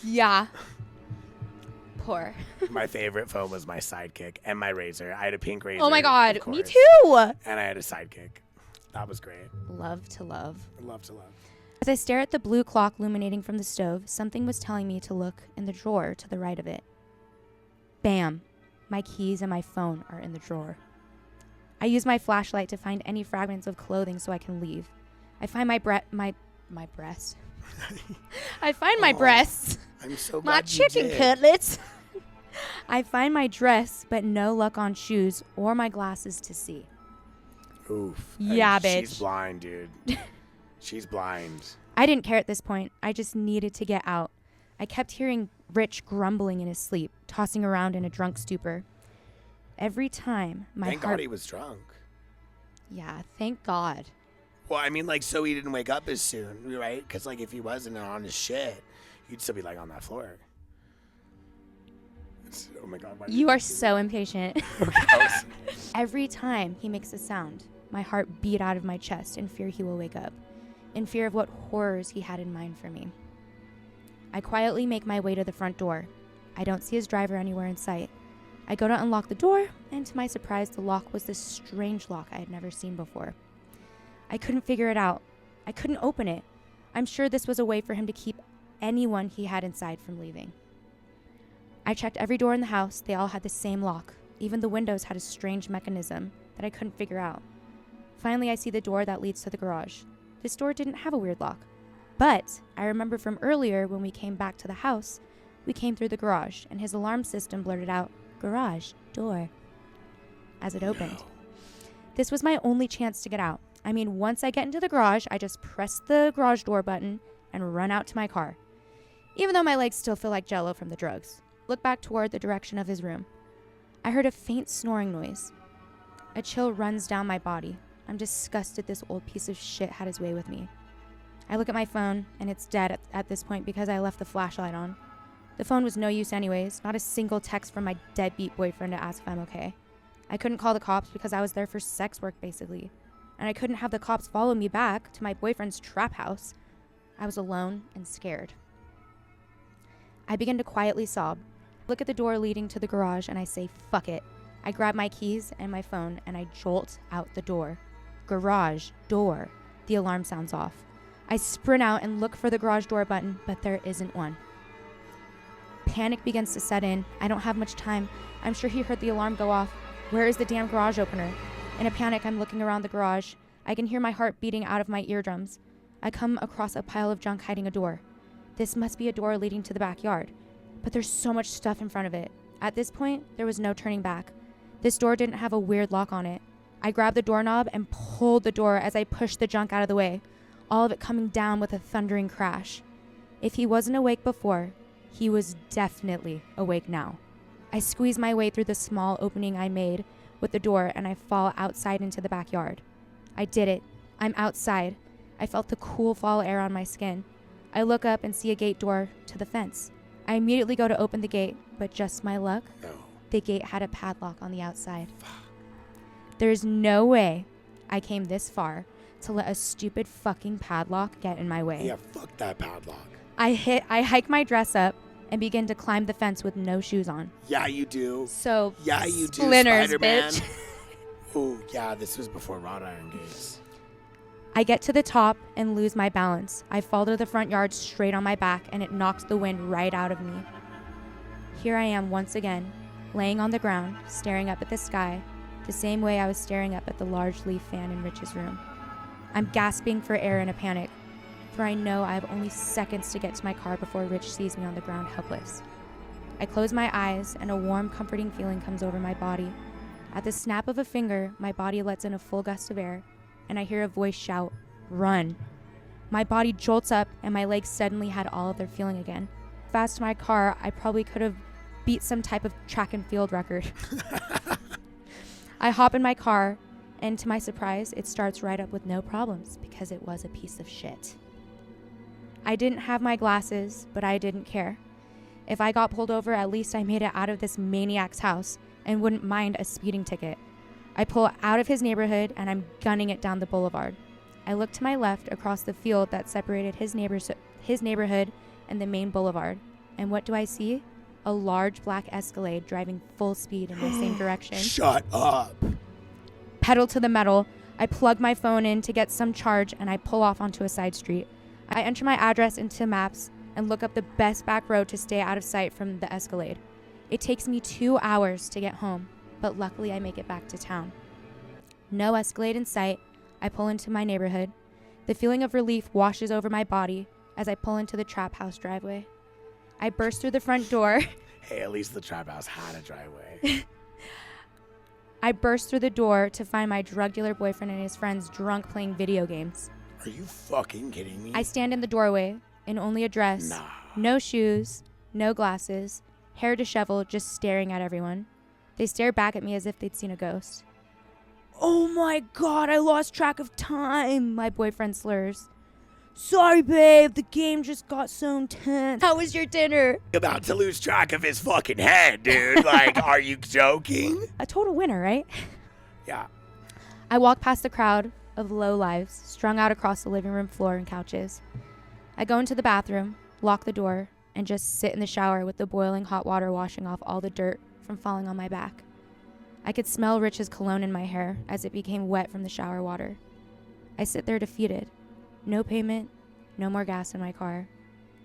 A: Yeah. Poor.
B: My favorite phone was my Sidekick and my Razor. I had a pink Razor.
A: Oh my God, me too.
B: And I had a Sidekick. That was great.
A: Love to love.
B: Love to love.
A: As I stare at the blue clock illuminating from the stove, something was telling me to look in the drawer to the right of it. Bam. My keys and my phone are in the drawer. I use my flashlight to find any fragments of clothing so I can leave. I find my breast. I find my breasts.
B: I'm so glad
A: my chicken cutlets. I find my dress, but no luck on shoes or my glasses to see.
B: Oof.
A: Yeah, bitch.
B: She's blind, dude. She's blind.
A: I didn't care at this point. I just needed to get out. I kept hearing Rich grumbling in his sleep, tossing around in a drunk stupor. Every time my
B: Thank God he was drunk.
A: Yeah, thank God.
B: Well, I mean, like, so he didn't wake up as soon, right? Because, like, if he wasn't on his shit, he'd still be, like, on that floor. Oh, my God.
A: You are so impatient. Every time he makes a sound, my heart beat out of my chest in fear he will wake up, in fear of what horrors he had in mind for me. I quietly make my way to the front door. I don't see his driver anywhere in sight. I go to unlock the door, and to my surprise, the lock was this strange lock I had never seen before. I couldn't figure it out. I couldn't open it. I'm sure this was a way for him to keep anyone he had inside from leaving. I checked every door in the house. They all had the same lock. Even the windows had a strange mechanism that I couldn't figure out. Finally, I see the door that leads to the garage. This door didn't have a weird lock. But I remember from earlier when we came back to the house, we came through the garage, and his alarm system blurted out, "Garage door," as it opened. No. This was my only chance to get out. I mean, once I get into the garage, I just press the garage door button and run out to my car, even though my legs still feel like jello from the drugs. Look back toward the direction of his room. I heard a faint snoring noise. A chill runs down my body. I'm disgusted this old piece of shit had his way with me. I look at my phone, and it's dead at this point because I left the flashlight on. The phone was no use anyways, not a single text from my deadbeat boyfriend to ask if I'm okay. I couldn't call the cops because I was there for sex work, basically. And I couldn't have the cops follow me back to my boyfriend's trap house. I was alone and scared. I begin to quietly sob. Look at the door leading to the garage, and I say, fuck it. I grab my keys and my phone, and I jolt out the door. Garage door. The alarm sounds off. I sprint out and look for the garage door button, but there isn't one. Panic begins to set in. I don't have much time. I'm sure he heard the alarm go off. Where is the damn garage opener? In a panic, I'm looking around the garage. I can hear my heart beating out of my eardrums. I come across a pile of junk hiding a door. This must be a door leading to the backyard. But there's so much stuff in front of it. At this point, there was no turning back. This door didn't have a weird lock on it. I grabbed the doorknob and pulled the door as I pushed the junk out of the way, all of it coming down with a thundering crash. If he wasn't awake before, he was definitely awake now. I squeeze my way through the small opening I made with the door, and I fall outside into the backyard. I did it. I'm outside. I felt the cool fall air on my skin. I look up and see a gate door to the fence. I immediately go to open the gate, but just my luck, the gate had a padlock on the outside. There's no way I came this far to let a stupid fucking padlock get in my way.
B: Yeah, fuck that padlock.
A: I hike my dress up and begin to climb the fence with no shoes on.
B: Yeah, you do.
A: So,
B: yeah, you do,
A: splinters,
B: Spider-Man.
A: bitch.
B: Oh, yeah, this was before wrought iron gates.
A: I get to the top and lose my balance. I fall to the front yard straight on my back, and it knocks the wind right out of me. Here I am once again, laying on the ground, staring up at the sky, the same way I was staring up at the large leaf fan in Rich's room. I'm gasping for air in a panic, for I know I have only seconds to get to my car before Rich sees me on the ground helpless. I close my eyes, and a warm, comforting feeling comes over my body. At the snap of a finger, my body lets in a full gust of air, and I hear a voice shout, "Run!" My body jolts up, and my legs suddenly had all of their feeling again. Fast to my car, I probably could have beat some type of track and field record. I hop in my car, and to my surprise, it starts right up with no problems because it was a piece of shit. I didn't have my glasses, but I didn't care. If I got pulled over, at least I made it out of this maniac's house and wouldn't mind a speeding ticket. I pull out of his neighborhood, and I'm gunning it down the boulevard. I look to my left across the field that separated his neighborhood and the main boulevard. And what do I see? A large black Escalade driving full speed in the same direction.
B: Shut up.
A: Pedal to the metal, I plug my phone in to get some charge, and I pull off onto a side street. I enter my address into maps and look up the best back road to stay out of sight from the Escalade. It takes me 2 hours to get home, but luckily I make it back to town. No Escalade in sight, I pull into my neighborhood. The feeling of relief washes over my body as I pull into the trap house driveway. I burst through the front door.
B: Hey, at least the trap house had a driveway.
A: I burst through the door to find my drug dealer boyfriend and his friends drunk playing video games.
B: Are you fucking kidding me?
A: I stand in the doorway in only a dress, no shoes, no glasses, hair disheveled, just staring at everyone. They stare back at me as if they'd seen a ghost. Oh my God, I lost track of time, my boyfriend slurs. Sorry, babe, the game just got so intense. How was your dinner?
B: About to lose track of his fucking head, dude. Like, are you joking?
A: A total winner, right?
B: Yeah.
A: I walk past the crowd of lowlives strung out across the living room floor and couches. I go into the bathroom, lock the door, and just sit in the shower with the boiling hot water washing off all the dirt from falling on my back. I could smell Rich's cologne in my hair as it became wet from the shower water. I sit there defeated. No payment, no more gas in my car,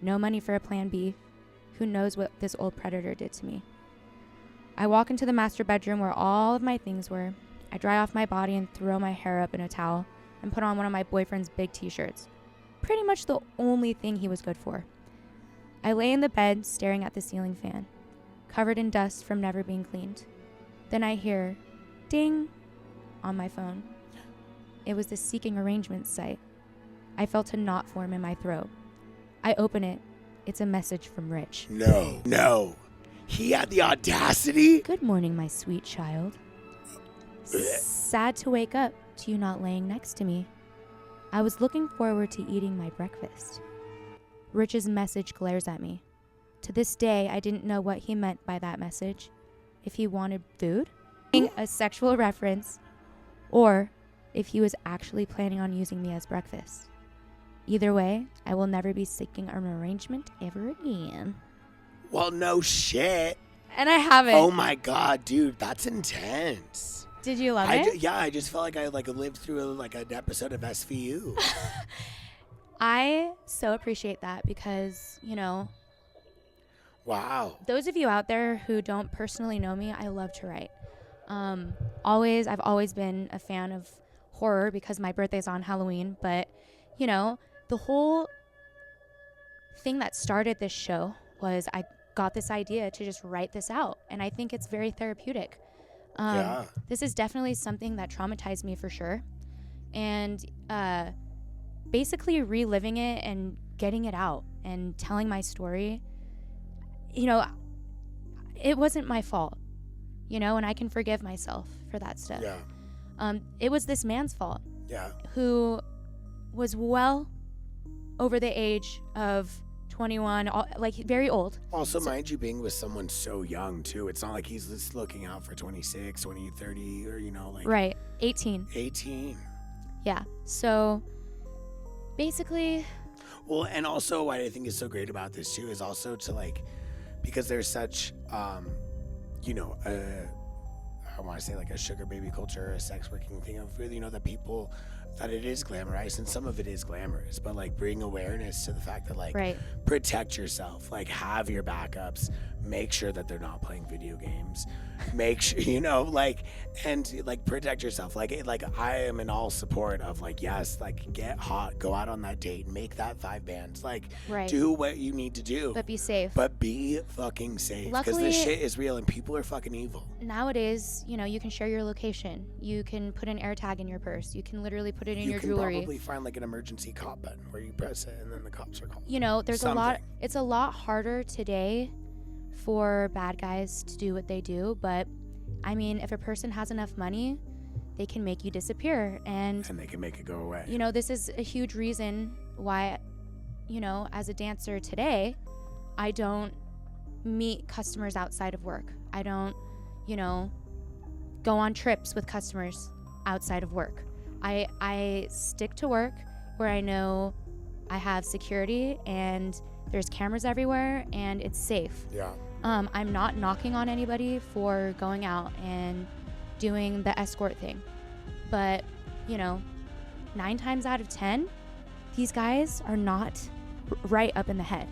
A: no money for a plan B. Who knows what this old predator did to me? I walk into the master bedroom where all of my things were. I dry off my body and throw my hair up in a towel and put on one of my boyfriend's big t-shirts. Pretty much the only thing he was good for. I lay in the bed staring at the ceiling fan, covered in dust from never being cleaned. Then I hear, ding, on my phone. It was the Seeking Arrangements site. I felt a knot form in my throat. I open it. It's a message from Rich.
B: No. He had the audacity?
A: Good morning, my sweet child. Sad to wake up to you not laying next to me. I was looking forward to eating my breakfast. Rich's message glares at me. To this day, I didn't know what he meant by that message. If he wanted food, a sexual reference, or if he was actually planning on using me as breakfast. Either way, I will never be seeking an arrangement ever again.
B: Well, no shit.
A: And I haven't.
B: Oh my God, dude, that's intense.
A: Did you love it?
B: Yeah, I just felt like I lived through an episode of SVU.
A: I so appreciate that because,
B: Wow.
A: Those of you out there who don't personally know me, I love to write. I've always been a fan of horror because my birthday's on Halloween, but, the whole thing that started this show was I got this idea to just write this out, and I think it's very therapeutic. This is definitely something that traumatized me for sure, and basically reliving it and getting it out and telling my story, it wasn't my fault, and I can forgive myself for that stuff. It was this man's fault, who was well over the age of 21, very old.
B: Also, mind you, being with someone so young, too. It's not like he's just looking out for 26, 20, 30, or,
A: Right, 18.
B: 18.
A: Yeah, so basically...
B: Well, and also what I think is so great about this, too, is also to, because there's such, I want to say, a sugar baby culture, a sex working thing of, the people... that it is glamorized, and some of it is glamorous, but bring awareness to the fact that
A: right.
B: Protect yourself, have your backups, make sure that they're not playing video games, make sure and protect yourself. I am in all support of yes, get hot, go out on that date, make that 5 bands,
A: right.
B: Do what you need to do,
A: but be safe.
B: But be fucking safe, because this shit is real and people are fucking evil. Nowadays,
A: you can share your location, you can put an air tag in your purse, you can literally put it in your jewelry.
B: You can probably find an emergency cop button where you press it and then the cops are called.
A: There's a lot. It's a lot harder today for bad guys to do what they do, but I mean, if a person has enough money, they can make you disappear, and
B: they can make it go away.
A: You know, this is a huge reason why, you know, as a dancer today, I don't meet customers outside of work. I don't, you know, go on trips with customers outside of work. I stick to work where I know I have security and there's cameras everywhere and it's safe.
B: Yeah.
A: I'm not knocking on anybody for going out and doing the escort thing. But, you know, 9 times out of 10, these guys are not right up in the head.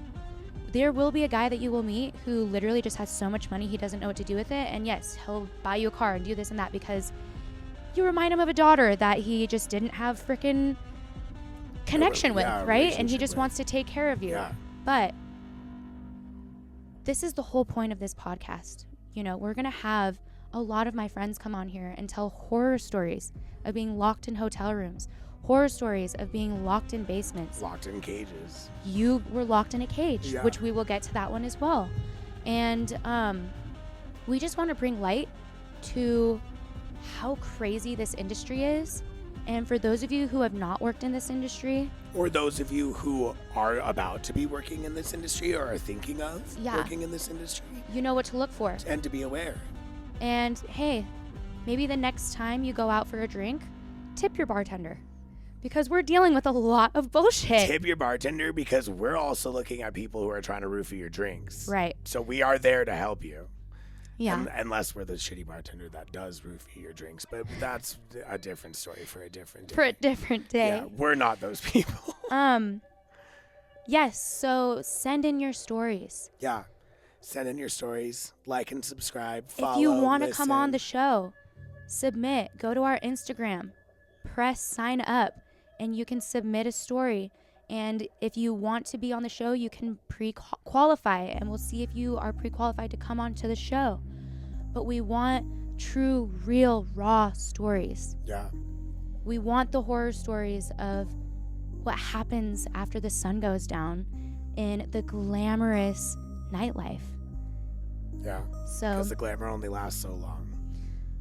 A: There will be a guy that you will meet who literally just has so much money he doesn't know what to do with it. And yes, he'll buy you a car and do this and that because you remind him of a daughter that he just didn't have freaking connection with, right? And he just wants to take care of you.
B: Yeah.
A: But this is the whole point of this podcast. You know, we're going to have a lot of my friends come on here and tell horror stories of being locked in hotel rooms, horror stories of being locked in basements.
B: Locked in cages.
A: You were locked in a cage, which we will get to that one as well. And we just want to bring light to how crazy this industry is. And for those of you who have not worked in this industry,
B: or those of you who are about to be working in this industry or are thinking of working in this industry,
A: you know what to look for.
B: And to be aware.
A: And hey, maybe the next time you go out for a drink, tip your bartender. Because we're dealing with a lot of bullshit.
B: Tip your bartender because we're also looking at people who are trying to roofie your drinks.
A: Right.
B: So we are there to help you.
A: Yeah.
B: Unless we're the shitty bartender that does roofie your drinks. But that's a different story for a different day.
A: For a different day.
B: Yeah, we're not those people.
A: Yes, so send in your stories.
B: Yeah. Send in your stories. Like and subscribe. Follow.
A: If you want to come on the show, submit. Go to our Instagram. Press sign up. And you can submit a story. And if you want to be on the show, you can pre-qualify. And we'll see if you are pre-qualified to come on to the show. But we want true, real, raw stories.
B: Yeah.
A: We want the horror stories of what happens after the sun goes down in the glamorous nightlife.
B: Yeah.
A: So
B: because the glamour only lasts so long.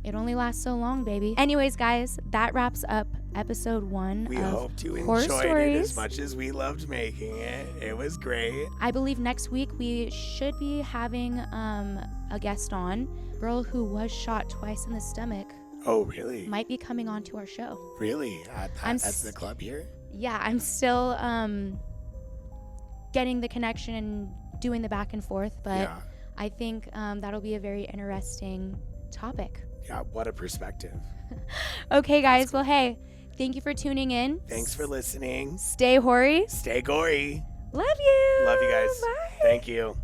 A: It only lasts so long, baby. Anyways, guys, that wraps up episode 1
B: we
A: of
B: hope you
A: Horror
B: enjoyed
A: Stories.
B: it as much as we loved making it. It was great.
A: I believe next week we should be having a guest on. Girl who was shot twice in the stomach.
B: Oh, really?
A: Might be coming on to our show.
B: Really? At the club here?
A: Yeah, I'm still getting the connection and doing the back and forth, but I think that'll be a very interesting topic.
B: Yeah, what a perspective.
A: Okay, guys. Well, hey, thank you for tuning in.
B: Thanks for listening.
A: Stay hoary.
B: Stay gory.
A: Love you.
B: Love you guys.
A: Bye.
B: Thank you.